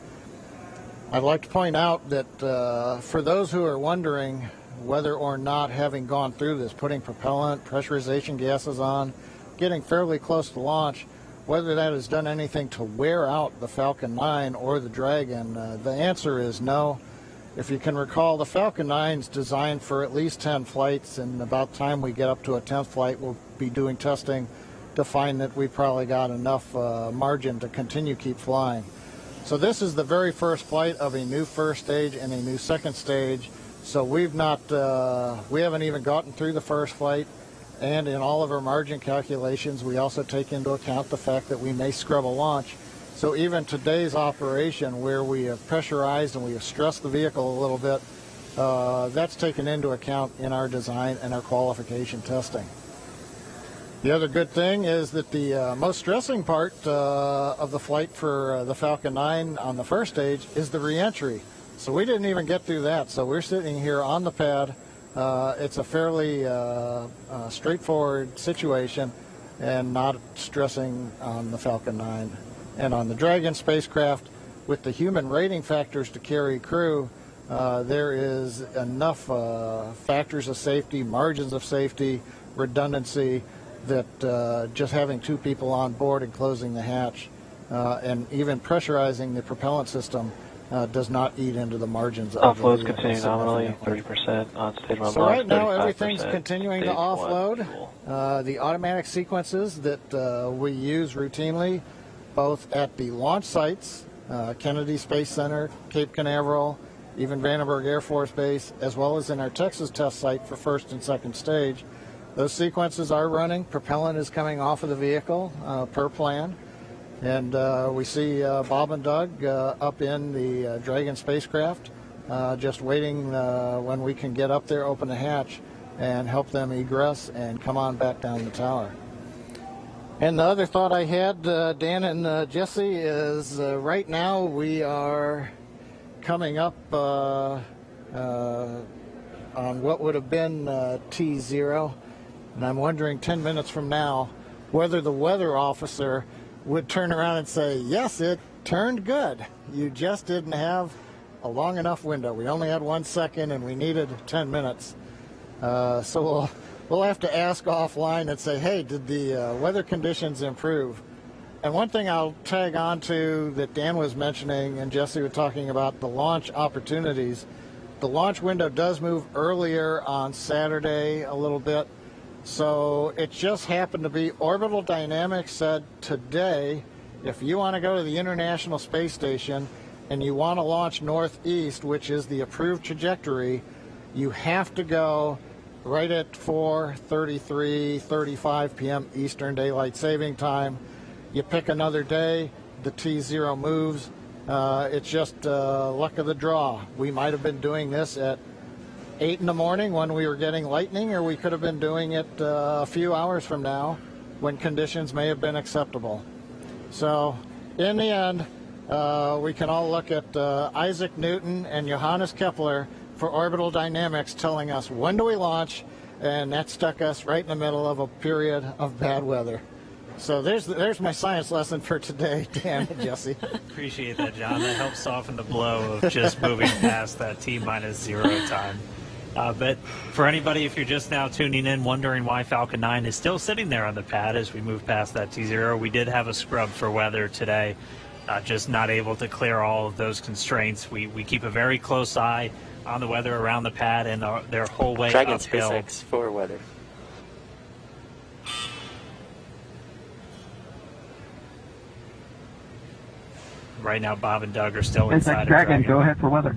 S6: I'd like to point out that for those who are wondering whether or not, having gone through this, putting propellant, pressurization gases on, getting fairly close to launch, whether that has done anything to wear out the Falcon 9 or the Dragon, the answer is no. If you can recall, the Falcon 9 is designed for at least 10 flights, and about the time we get up to a 10th flight, we'll be doing testing to find that we probably got enough margin to continue keep flying. So this is the very first flight of a new first stage and a new second stage. So we haven't even gotten through the first flight. And in all of our margin calculations, we also take into account the fact that we may scrub a launch. So even today's operation, where we have pressurized and we have stressed the vehicle a little bit, that's taken into account in our design and our qualification testing. The other good thing is that the most stressing part of the flight for the Falcon 9 on the first stage is the re-entry. So we didn't even get through that. So we're sitting here on the pad. It's a fairly straightforward situation and not stressing on the Falcon 9. And on the Dragon spacecraft, with the human rating factors to carry crew, there is enough factors of safety, margins of safety, redundancy, that just having two people on board and closing the hatch and even pressurizing the propellant system does not eat into the margins of the
S11: Offloads continue nominally, 30% on stage 1
S6: So
S11: launch,
S6: right now everything's continuing to
S11: stage one
S6: offload.
S11: fuel.
S6: The automatic sequences that we use routinely, both at the launch sites, Kennedy Space Center, Cape Canaveral, even Vandenberg Air Force Base, as well as in our Texas test site for first and second stage. Those sequences are running. Propellant is coming off of the vehicle per plan. And we see Bob and Doug up in the Dragon spacecraft, just waiting when we can get up there, open the hatch, and help them egress and come on back down the tower. And the other thought I had, Dan and Jesse, is right now we are coming up on what would have been T0. And I'm wondering 10 minutes from now whether the weather officer would turn around and say, yes, it turned good. You just didn't have a long enough window. We only had 1 second and we needed 10 minutes. So we'll have to ask offline and say, hey, did the weather conditions improve? And one thing I'll tag on to that Dan was mentioning and Jesse was talking about, the launch opportunities. the launch window does move earlier on Saturday a little bit. So it just happened to be Orbital Dynamics said today, if you want to go to the International Space Station and you want to launch northeast, which is the approved trajectory, you have to go right at 4:35 p.m. Eastern Daylight Saving Time. You pick another day, the T0 moves. It's just luck of the draw. We might have been doing this at 8 in the morning when we were getting lightning, or we could have been doing it a few hours from now when conditions may have been acceptable. So in the end, we can all look at Isaac Newton and Johannes Kepler for orbital dynamics telling us when do we launch, and that stuck us right in the middle of a period of bad weather. So there's my science lesson for today, Dan and Jesse.
S1: Appreciate that, John. That helps soften the blow of just moving past that T-0 time. But for anybody, if you're just now tuning in, wondering why Falcon 9 is still sitting there on the pad as we move past that T0, we did have a scrub for weather today, just not able to clear all of those constraints. We keep a very close eye on the weather around the pad and their whole way
S15: Dragon
S1: uphill.
S15: SpaceX for weather.
S1: Right now, Bob and Doug are still inside of
S9: Dragon, go ahead for weather.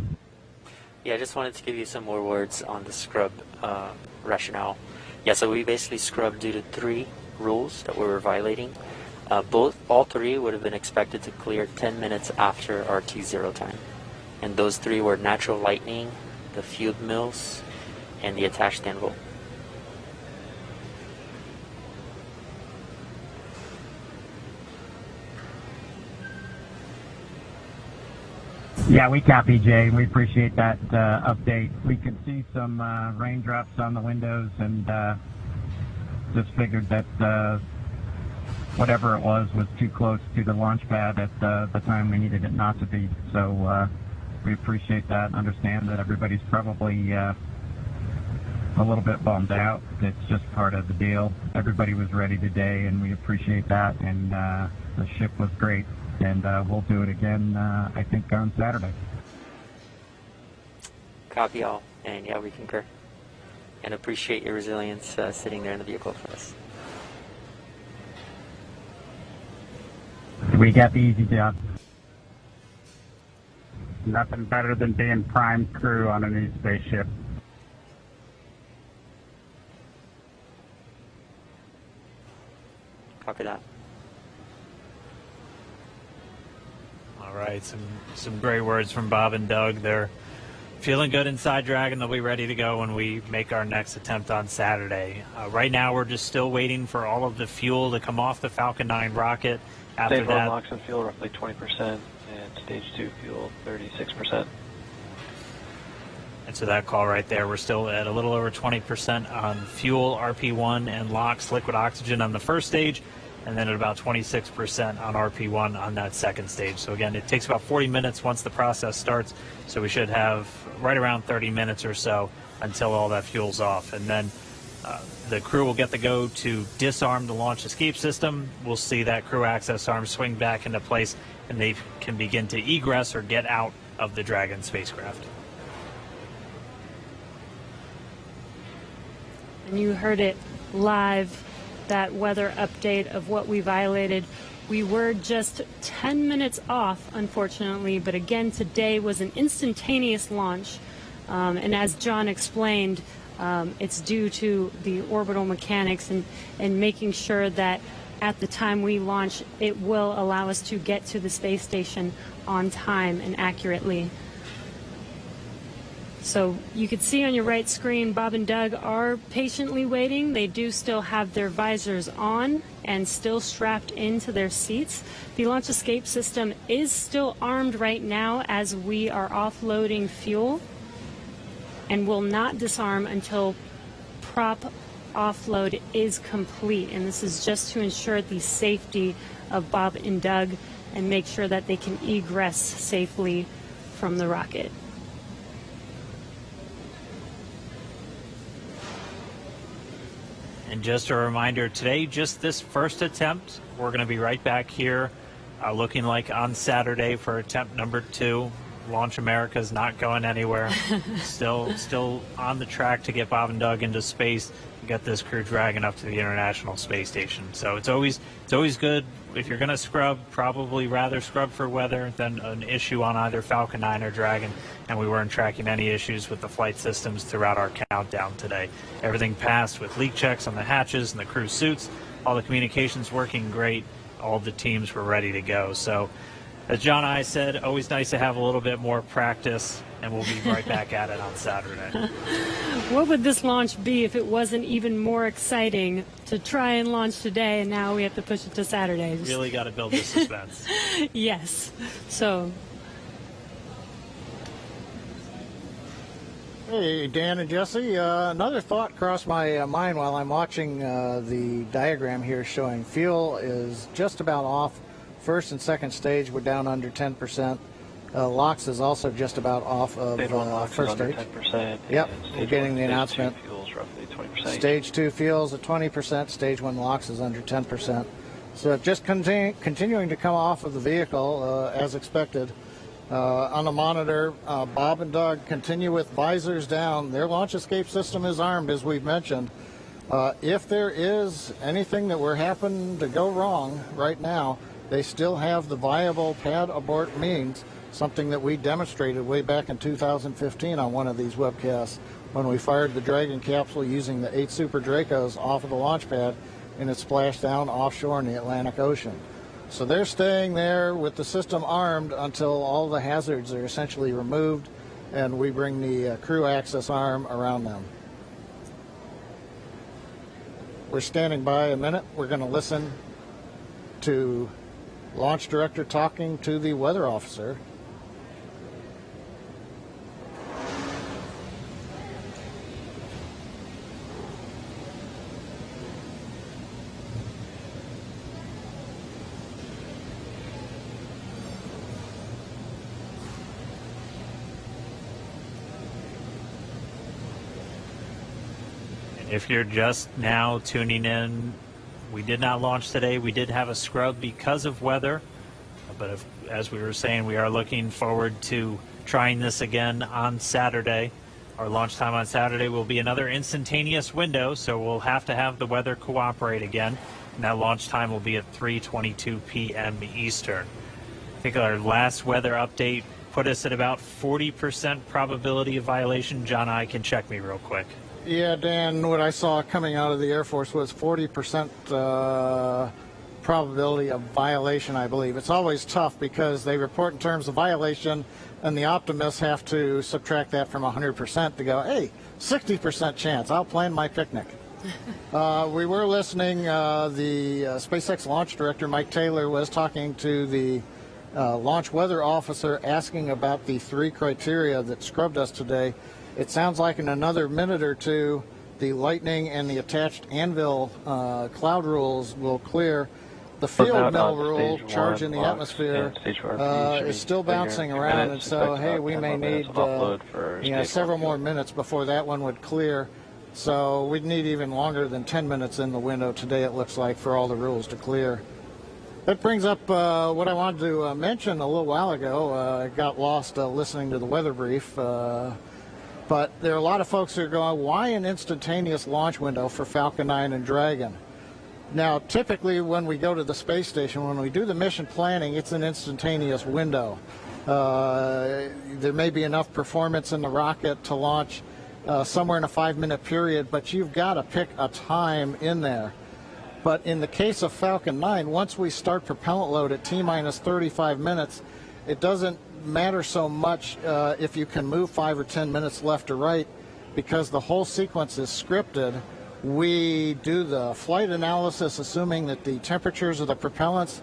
S15: Yeah, I just wanted to give you some more words on the scrub rationale. Yeah, so we basically scrubbed due to 3 rules that we were violating. All 3 would have been expected to clear 10 minutes after our T0 time. And those 3 were natural lightning, the fuel mills, and the attached anvil.
S9: Yeah, we copy, Jay. We appreciate that update. We could see some raindrops on the windows, and just figured that whatever it was too close to the launch pad at the time we needed it not to be. So we appreciate that and understand that everybody's probably a little bit bummed out. It's just part of the deal. Everybody was ready today, and we appreciate that, and the ship was great. And we'll do it again, I think, on Saturday.
S15: Copy all, and yeah, we concur. And appreciate your resilience sitting there in the vehicle for us.
S9: We got the easy job. Nothing better than being prime crew on a new spaceship.
S15: Copy that.
S1: All right, some great words from Bob and Doug. They're feeling good inside Dragon. They'll be ready to go when we make our next attempt on Saturday. Right now, we're just still waiting for all of the fuel to come off the Falcon 9 rocket. After
S11: Stage 1
S1: that,
S11: LOX and fuel roughly 20%, and Stage 2 fuel 36%.
S1: and so that call right there, we're still at a little over 20% on fuel, RP1, and LOX, liquid oxygen on the first stage, and then at about 26% on RP1 on that second stage. So again, it takes about 40 minutes once the process starts, so we should have right around 30 minutes or so until all that fuel's off. And then the crew will get the go to disarm the launch escape system. We'll see that crew access arm swing back into place, and they can begin to egress or get out of the Dragon spacecraft.
S12: And you heard it live, that weather update of what we violated. We were just 10 minutes off, unfortunately, but again, today was an instantaneous launch. And as John explained, it's due to the orbital mechanics and making sure that at the time we launch, it will allow us to get to the space station on time and accurately. So you can see on your right screen, Bob and Doug are patiently waiting. They do still have their visors on and still strapped into their seats. The launch escape system is still armed right now as we are offloading fuel and will not disarm until prop offload is complete. And this is just to ensure the safety of Bob and Doug and make sure that they can egress safely from the rocket.
S1: And just a reminder, today, just this first attempt, we're going to be right back here looking like on Saturday for attempt number 2. Launch America's not going anywhere. still on the track to get Bob and Doug into space and get this crew Dragon up to the International Space Station. So it's always good. If you're going to scrub, probably rather scrub for weather than an issue on either Falcon 9 or Dragon. And we weren't tracking any issues with the flight systems throughout our countdown today. Everything passed with leak checks on the hatches and the crew suits. All the communications working great. All the teams were ready to go. So as John and I said, always nice to have a little bit more practice, and we'll be right back at it on Saturday.
S12: What would this launch be if it wasn't even more exciting to try and launch today, and now we have to push it to Saturday?
S1: Really got to build the suspense.
S12: Yes. So.
S6: Hey, Dan and Jesse. Another thought crossed my mind while I'm watching the diagram here showing fuel is just about off. First and second stage were down under 10%. LOX is also just about off of first stage.
S11: 10%.
S6: Yep, we're getting the announcement.
S11: Fuels roughly 20%.
S6: Stage 2 fuels at 20%. Stage 1 LOX is under 10%. So just continuing to come off of the vehicle as expected. On the monitor, Bob and Doug continue with visors down. Their launch escape system is armed, as we've mentioned. If there is anything that were happen to go wrong right now, they still have the viable pad abort means, something that we demonstrated way back in 2015 on one of these webcasts when we fired the Dragon capsule using the 8 Super Dracos off of the launch pad and it splashed down offshore in the Atlantic Ocean. So they're staying there with the system armed until all the hazards are essentially removed and we bring the crew access arm around them. We're standing by a minute. We're going to listen to Launch Director talking to the weather officer.
S1: If you're just now tuning in, we did not launch today. We did have a scrub because of weather, but as we were saying, we are looking forward to trying this again on Saturday. Our launch time on Saturday will be another instantaneous window, so we'll have to have the weather cooperate again, and that launch time will be at 3:22 p.m. Eastern. I think our last weather update put us at about 40% probability of violation. John and I can check me real quick.
S6: Yeah, Dan, what I saw coming out of the Air Force was 40% probability of violation, I believe. It's always tough because they report in terms of violation, and the optimists have to subtract that from 100% to go, hey, 60% chance, I'll plan my picnic. We were listening, the SpaceX launch director, Mike Taylor, was talking to the launch weather officer asking about the 3 criteria that scrubbed us today. It sounds like in another minute or two, the Lightning and the attached anvil cloud rules will clear. The field mill rule, charge in the atmosphere, is still bouncing around, and so, hey, we may need several more minutes before that one would clear. So we'd need even longer than 10 minutes in the window today, it looks like, for all the rules to clear. That brings up what I wanted to mention a little while ago. I got lost listening to the weather brief. But there are a lot of folks that are going, why an instantaneous launch window for Falcon 9 and Dragon? Now, typically when we go to the space station, when we do the mission planning, it's an instantaneous window. There may be enough performance in the rocket to launch somewhere in a 5-minute period, but you've got to pick a time in there. But in the case of Falcon 9, once we start propellant load at T-minus 35 minutes, it doesn't matter so much if you can move 5 or 10 minutes left or right, because the whole sequence is scripted. We do the flight analysis assuming that the temperatures of the propellants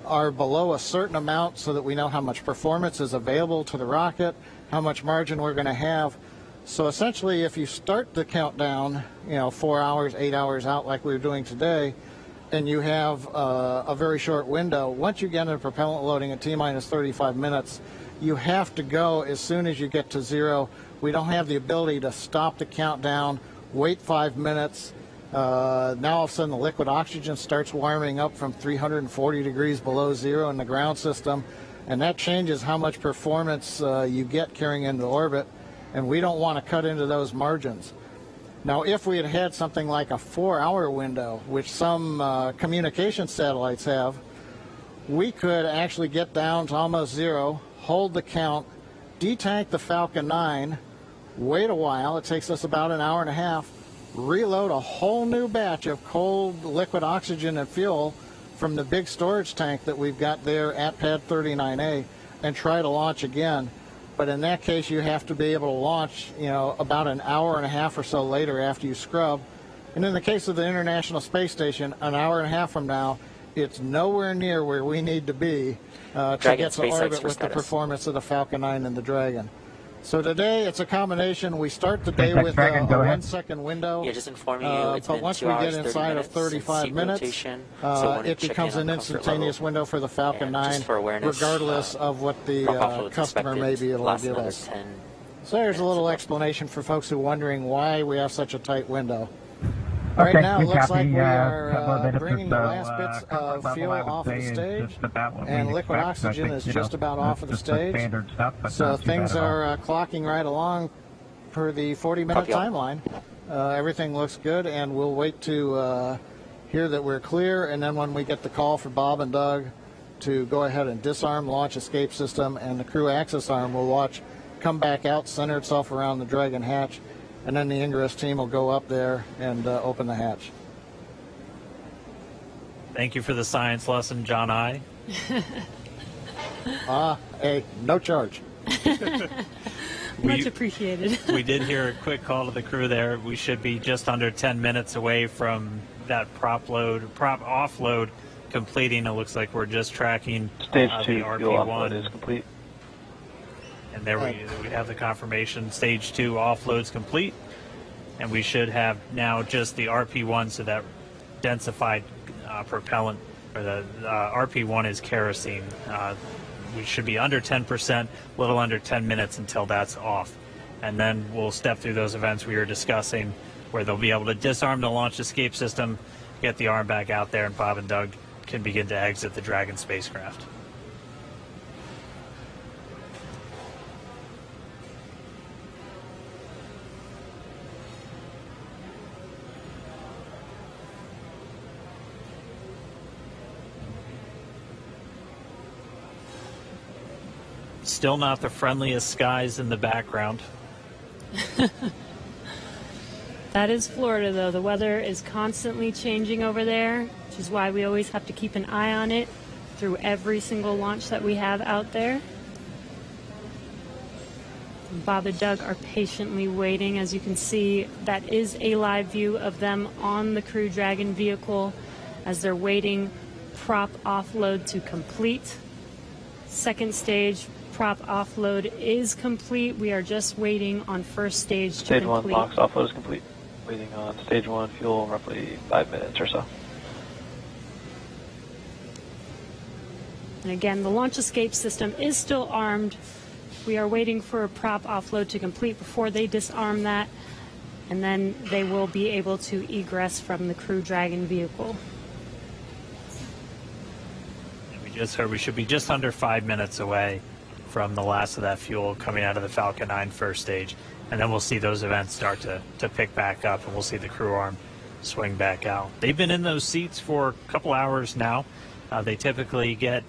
S6: are below a certain amount so that we know how much performance is available to the rocket, how much margin we're going to have. So essentially, if you start the countdown, 4 hours, 8 hours out like we were doing today, and you have a very short window, once you get into propellant loading at T-minus 35 minutes, you have to go as soon as you get to 0. We don't have the ability to stop the countdown, wait 5 minutes. Now all of a sudden the liquid oxygen starts warming up from 340 degrees below 0 in the ground system. and that changes how much performance you get carrying into orbit, and we don't want to cut into those margins. Now, if we had had something like a 4-hour window, which some communication satellites have, we could actually get down to almost zero, hold the count, detank the Falcon 9, wait a while, it takes us about an hour and a half, reload a whole new batch of cold liquid oxygen and fuel from the big storage tank that we've got there at Pad 39A, and try to launch again. But in that case, you have to be able to launch, about an hour and a half or so later after you scrub. And in the case of the International Space Station, an hour and a half from now, it's nowhere near where we need to be to get to orbit with the performance of the Falcon 9 and the Dragon. So today it's a combination. We start the day with a 1-second window.
S15: Yeah, just informing you, it's
S6: but
S15: been
S6: once
S15: 2
S6: we
S15: hours,
S6: get inside of 35 minutes, it becomes an instantaneous window for the Falcon 9, regardless of what the customer may be able to give us. So there's a little explanation for folks who are wondering why we have such a tight window. Right now, it looks like we are bringing the last bits of fuel off of the stage, and liquid oxygen is just about off of the stage. So things are clocking right along per the 40-minute timeline. Everything looks good, and we'll wait to hear that we're clear, and then when we get the call for Bob and Doug to go ahead and disarm launch escape system, and the crew access arm will watch come back out, center itself around the Dragon hatch, and then the ingress team will go up there and open the hatch.
S1: Thank you for the science lesson, John I.
S6: Hey, no charge.
S12: Much appreciated.
S1: We did hear a quick call to the crew there. We should be just under 10 minutes away from that prop offload completing. It looks like we're just tracking
S11: Stage 2
S1: the
S11: fuel
S1: RP1
S11: offload is complete.
S1: And there we have the confirmation. Stage 2 offload's complete. And we should have now just the RP1, so that densified propellant, or the RP1 is kerosene. We should be under 10%, a little under 10 minutes until that's off. And then we'll step through those events we were discussing, where they'll be able to disarm the launch escape system, get the arm back out there, and Bob and Doug can begin to exit the Dragon spacecraft. Still not the friendliest skies in the background.
S12: That is Florida, though. The weather is constantly changing over there, which is why we always have to keep an eye on it through every single launch that we have out there. Bob and Doug are patiently waiting. As you can see, that is a live view of them on the Crew Dragon vehicle as they're waiting prop offload to complete. Second stage prop offload is complete. We are just waiting on first stage to
S11: Stage 1
S12: complete.
S11: box offload is complete. Waiting on Stage 1 fuel, roughly 5 minutes or so.
S12: And again, the launch escape system is still armed. We are waiting for a prop offload to complete before they disarm that, and then they will be able to egress from the Crew Dragon vehicle.
S1: We just heard we should be just under 5 minutes away from the last of that fuel coming out of the Falcon 9 first stage. And then we'll see those events start to pick back up, and we'll see the crew arm swing back out. They've been in those seats for a couple hours now. They typically get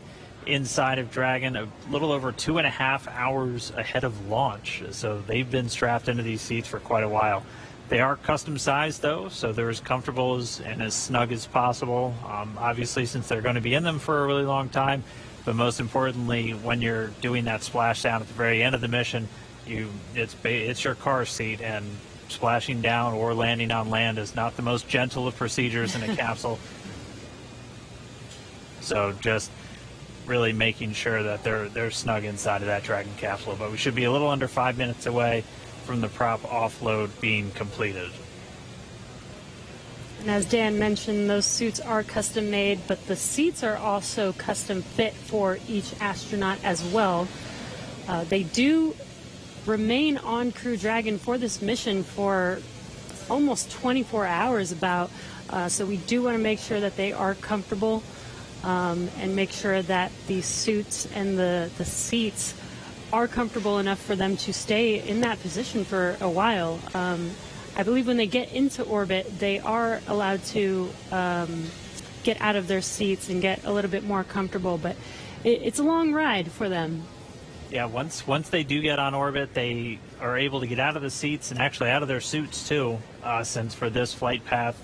S1: inside of Dragon a little over 2.5 hours ahead of launch. So they've been strapped into these seats for quite a while. They are custom sized, though, so they're as comfortable and as snug as possible. Obviously, since they're going to be in them for a really long time, but most importantly, when you're doing that splashdown at the very end of the mission, it's your car seat, and splashing down or landing on land is not the most gentle of procedures in a capsule. So just really making sure that they're snug inside of that Dragon capsule. But we should be a little under 5 minutes away from the prop offload being completed.
S12: And as Dan mentioned, those suits are custom made, but the seats are also custom fit for each astronaut as well. They do remain on Crew Dragon for this mission for almost 24 hours about, so we do want to make sure that they are comfortable. and make sure that the suits and the seats are comfortable enough for them to stay in that position for a while. I believe when they get into orbit, they are allowed to get out of their seats and get a little bit more comfortable, but it's a long ride for them.
S1: Yeah, once they do get on orbit, they are able to get out of the seats and actually out of their suits too, since for this flight path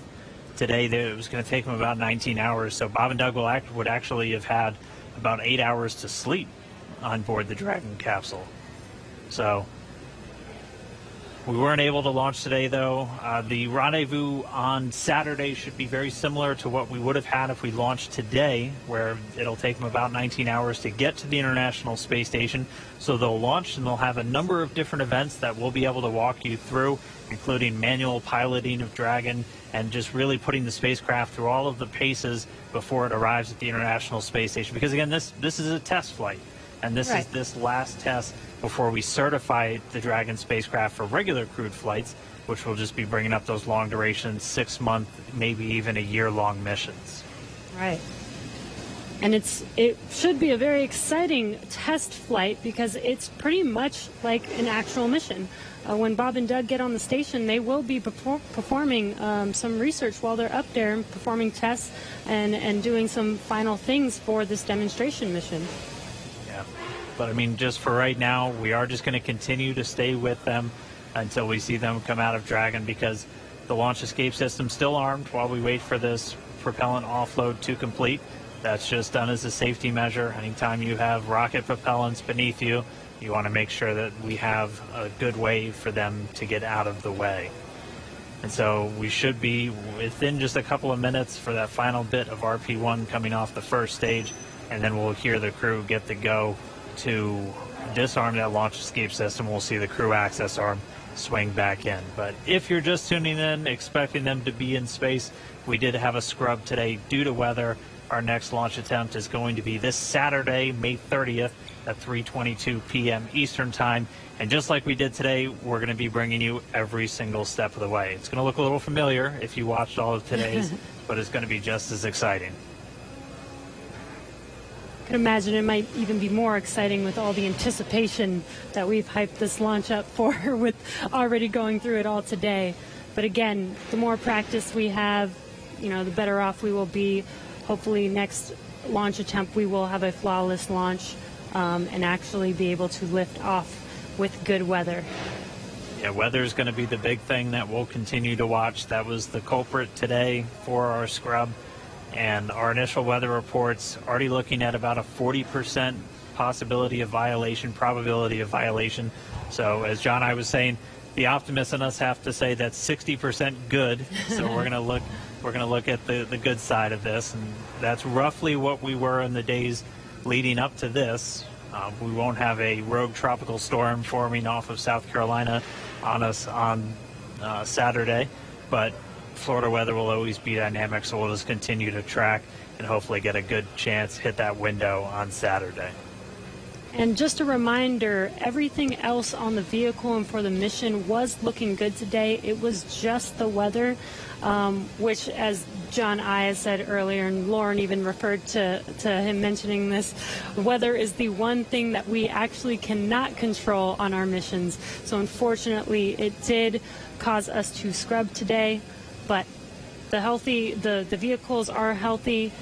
S1: today, it was going to take them about 19 hours. So Bob and Doug would actually have had about 8 hours to sleep on board the Dragon capsule. So we weren't able to launch today, though. The rendezvous on Saturday should be very similar to what we would have had if we launched today, where it'll take them about 19 hours to get to the International Space Station. So they'll launch, and they'll have a number of different events that we'll be able to walk you through, including manual piloting of Dragon and just really putting the spacecraft through all of the paces before it arrives at the International Space Station. Because, again, this is a test flight, and this is this last test before we certify the Dragon spacecraft for regular crewed flights, which will just be bringing up those long duration, 6-month, maybe even a year-long missions.
S12: Right. And it should be a very exciting test flight because it's pretty much like an actual mission. When Bob and Doug get on the station, they will be performing some research while they're up there and performing tests and doing some final things for this demonstration mission.
S1: Yeah. But, I mean, just for right now, we are just going to continue to stay with them until we see them come out of Dragon, because the launch escape system's still armed while we wait for this propellant offload to complete. That's just done as a safety measure. Anytime you have rocket propellants beneath you, you want to make sure that we have a good way for them to get out of the way. And so we should be within just a couple of minutes for that final bit of RP1 coming off the first stage, and then we'll hear the crew get the go to disarm that launch escape system. We'll see the crew access arm swing back in. But if you're just tuning in, expecting them to be in space, we did have a scrub today due to weather. Our next launch attempt is going to be this Saturday, May 30th at 3:22 p.m. Eastern Time. And just like we did today, we're going to be bringing you every single step of the way. It's going to look a little familiar if you watched all of today's, but it's going to be just as exciting.
S12: I can imagine it might even be more exciting with all the anticipation that we've hyped this launch up for, with already going through it all today. But again, the more practice we have, the better off we will be. Hopefully next launch attempt we will have a flawless launch and actually be able to lift off with good weather.
S1: Yeah, weather is going to be the big thing that we'll continue to watch. That was the culprit today for our scrub. And our initial weather reports already looking at about a 40% probability of violation. So as John and I was saying, the optimists in us have to say that's 60% good. So we're going to look at the good side of this, and that's roughly what we were in the days leading up to this. We won't have a rogue tropical storm forming off of South Carolina on us on Saturday, but Florida weather will always be dynamic, so we'll just continue to track and hopefully get a good chance hit that window on Saturday.
S12: And just a reminder, everything else on the vehicle and for the mission was looking good today. It was just the weather, which, as John I said earlier, and Lauren even referred to him mentioning this, weather is the one thing that we actually cannot control on our missions. So unfortunately, it did cause us to scrub today, but the vehicles are healthy.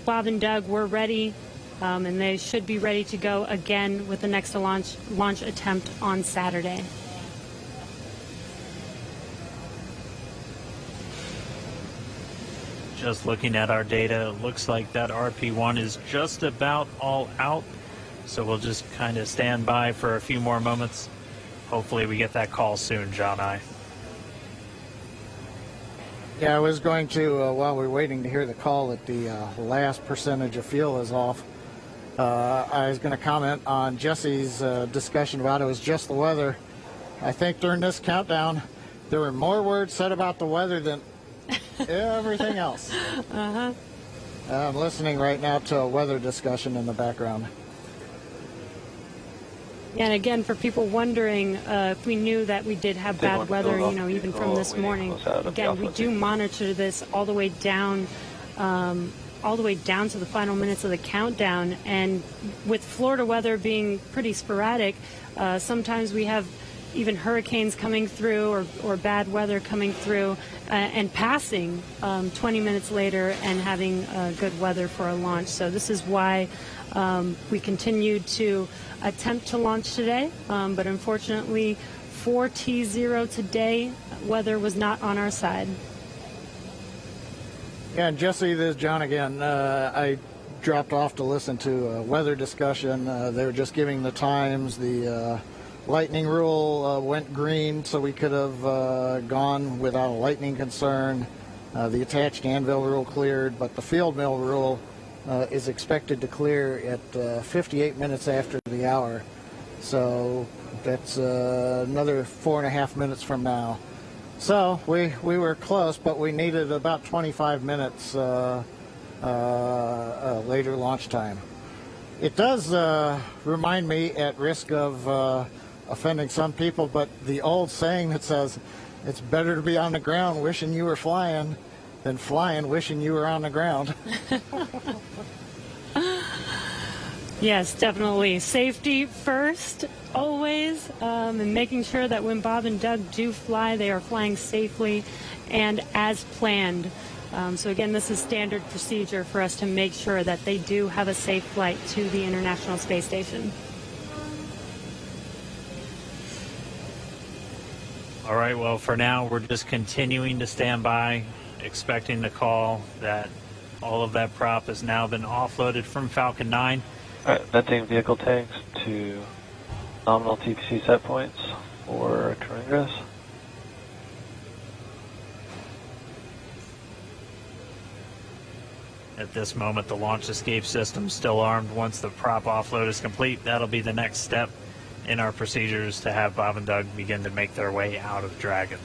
S12: Bob and Doug were ready. And they should be ready to go again with the next launch attempt on Saturday.
S1: Just looking at our data, it looks like that RP1 is just about all out. So we'll just kind of stand by for a few more moments. Hopefully we get that call soon, John I.
S6: Yeah, I was going to, while we're waiting to hear the call, that the last percentage of fuel is off. I was going to comment on Jesse's discussion about it was just the weather. I think during this countdown, there were more words said about the weather than everything else.
S12: Uh-huh.
S6: I'm listening right now to a weather discussion in the background.
S12: And again, for people wondering if we knew that we did have bad weather, even from this morning, again, we do monitor this all the way down all the way down to the final minutes of the countdown. And with Florida weather being pretty sporadic, sometimes we have even hurricanes coming through or bad weather coming through and passing 20 minutes later and having good weather for a launch. So this is why we continued to attempt to launch today, but unfortunately 4T0 today, weather was not on our side.
S6: Yeah, and Jesse, this is John again. I dropped off to listen to a weather discussion. They were just giving the times. The lightning rule went green, so we could have gone without a lightning concern. The attached anvil rule cleared, but the field mill rule is expected to clear at 58 minutes after the hour. So that's another 4.5 minutes from now. So we were close, but we needed about 25 minutes later launch time. It does remind me, at risk of offending some people, but the old saying that says it's better to be on the ground wishing you were flying than flying wishing you were on the ground.
S12: Yes, definitely. Safety first, always, and making sure that when Bob and Doug do fly, they are flying safely and as planned. So again, this is standard procedure for us to make sure that they do have a safe flight to the International Space Station.
S1: All right, well, for now, we're just continuing to stand by, expecting the call that all of that prop has now been offloaded from Falcon 9.
S11: All right, venting vehicle tanks to nominal TPC set points for crew ingress.
S1: At this moment, the launch escape system is still armed. Once the prop offload is complete, that'll be the next step in our procedures to have Bob and Doug begin to make their way out of Dragon.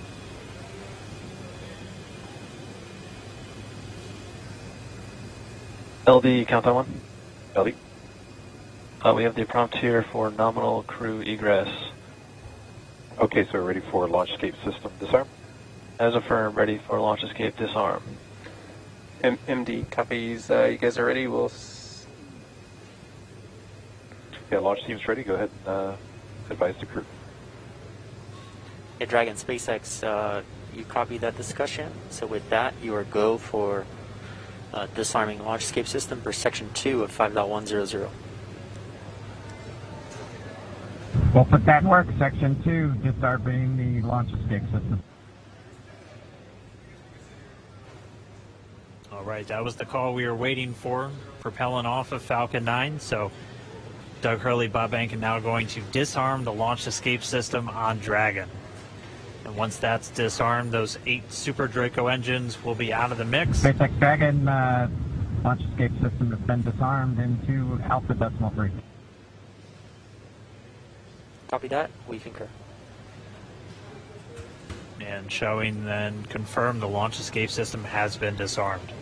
S11: LD, countdown 1. LD. We have the prompt here for nominal crew egress.
S7: Okay, so we're ready for launch escape system disarm.
S11: As affirmed, ready for launch escape disarm.
S17: MD copies. You guys are ready? We'll.
S7: Yeah, launch team's ready. Go ahead and advise the crew.
S15: Yeah, Dragon SpaceX, you copy that discussion. So with that, you are go for disarming launch escape system per section 2 of 5.100.
S9: We'll put that in work. Section 2, disarming the launch escape system.
S1: All right, that was the call we were waiting for, propelling off of Falcon 9. So Doug Hurley, Bob Behnken now going to disarm the launch escape system on Dragon. And once that's disarmed, those 8 Super Draco engines will be out of the mix.
S9: SpaceX Dragon launch escape system has been disarmed into Alpha Decimal 3.
S15: Copy that. We concur.
S1: And showing then confirmed the launch escape system has been disarmed.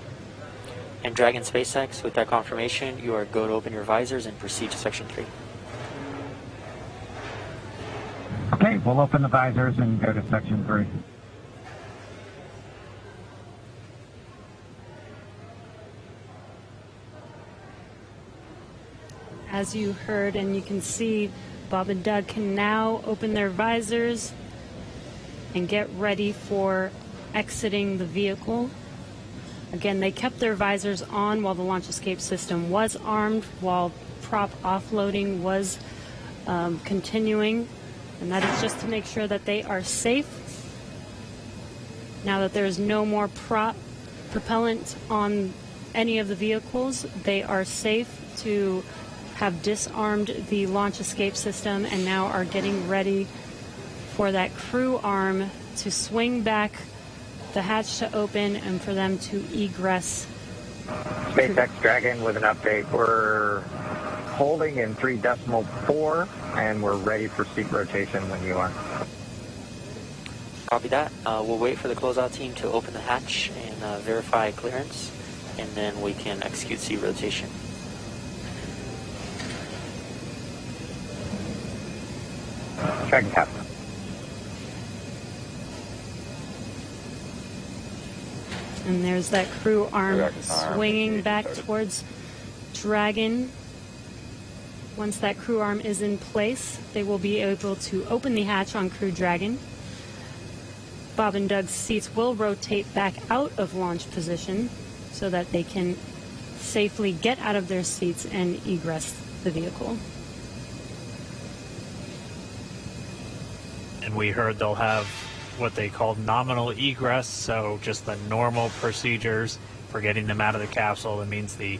S15: And Dragon SpaceX, with that confirmation, you are go to open your visors and proceed to section 3.
S9: Okay, we'll open the visors and go to section 3.
S12: As you heard and you can see, Bob and Doug can now open their visors and get ready for exiting the vehicle. Again, they kept their visors on while the launch escape system was armed, while prop offloading was continuing, and that is just to make sure that they are safe. Now that there is no more propellant on any of the vehicles, they are safe to have disarmed the launch escape system and now are getting ready for that crew arm to swing back the hatch to open and for them to egress.
S18: SpaceX Dragon with an update. We're holding in 3.4 and we're ready for seat rotation when you are.
S15: Copy that. We'll wait for the closeout team to open the hatch and verify clearance, and then we can execute seat rotation.
S18: Dragon captain.
S12: And there's that crew arm swinging back towards Dragon. Once that crew arm is in place, they will be able to open the hatch on Crew Dragon. Bob and Doug's seats will rotate back out of launch position so that they can safely get out of their seats and egress the vehicle.
S1: And we heard they'll have what they call nominal egress, so just the normal procedures for getting them out of the capsule. That means the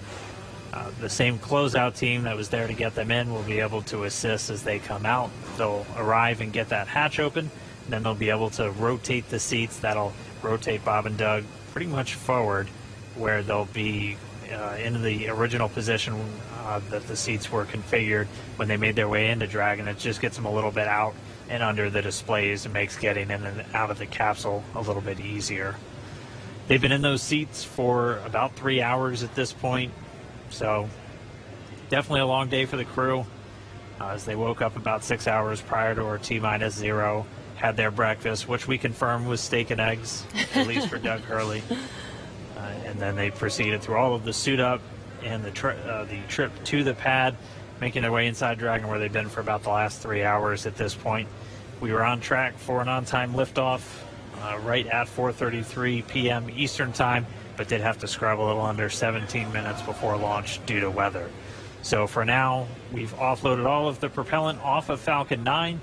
S1: same closeout team that was there to get them in will be able to assist as they come out. They'll arrive and get that hatch open, and then they'll be able to rotate the seats. That'll rotate Bob and Doug pretty much forward, where they'll be in the original position that the seats were configured when they made their way into Dragon. It just gets them a little bit out and under the displays and makes getting in and out of the capsule a little bit easier. They've been in those seats for about 3 hours at this point, so definitely a long day for the crew as they woke up about 6 hours prior to our T-0, had their breakfast, which we confirmed was steak and eggs, at least for Doug Hurley. And then they proceeded through all of the suit up and the trip to the pad, making their way inside Dragon, where they've been for about the last 3 hours at this point. We were on track for an on-time liftoff right at 4:33 p.m. Eastern Time, but did have to scrub a little under 17 minutes before launch due to weather. So for now, we've offloaded all of the propellant off of Falcon 9.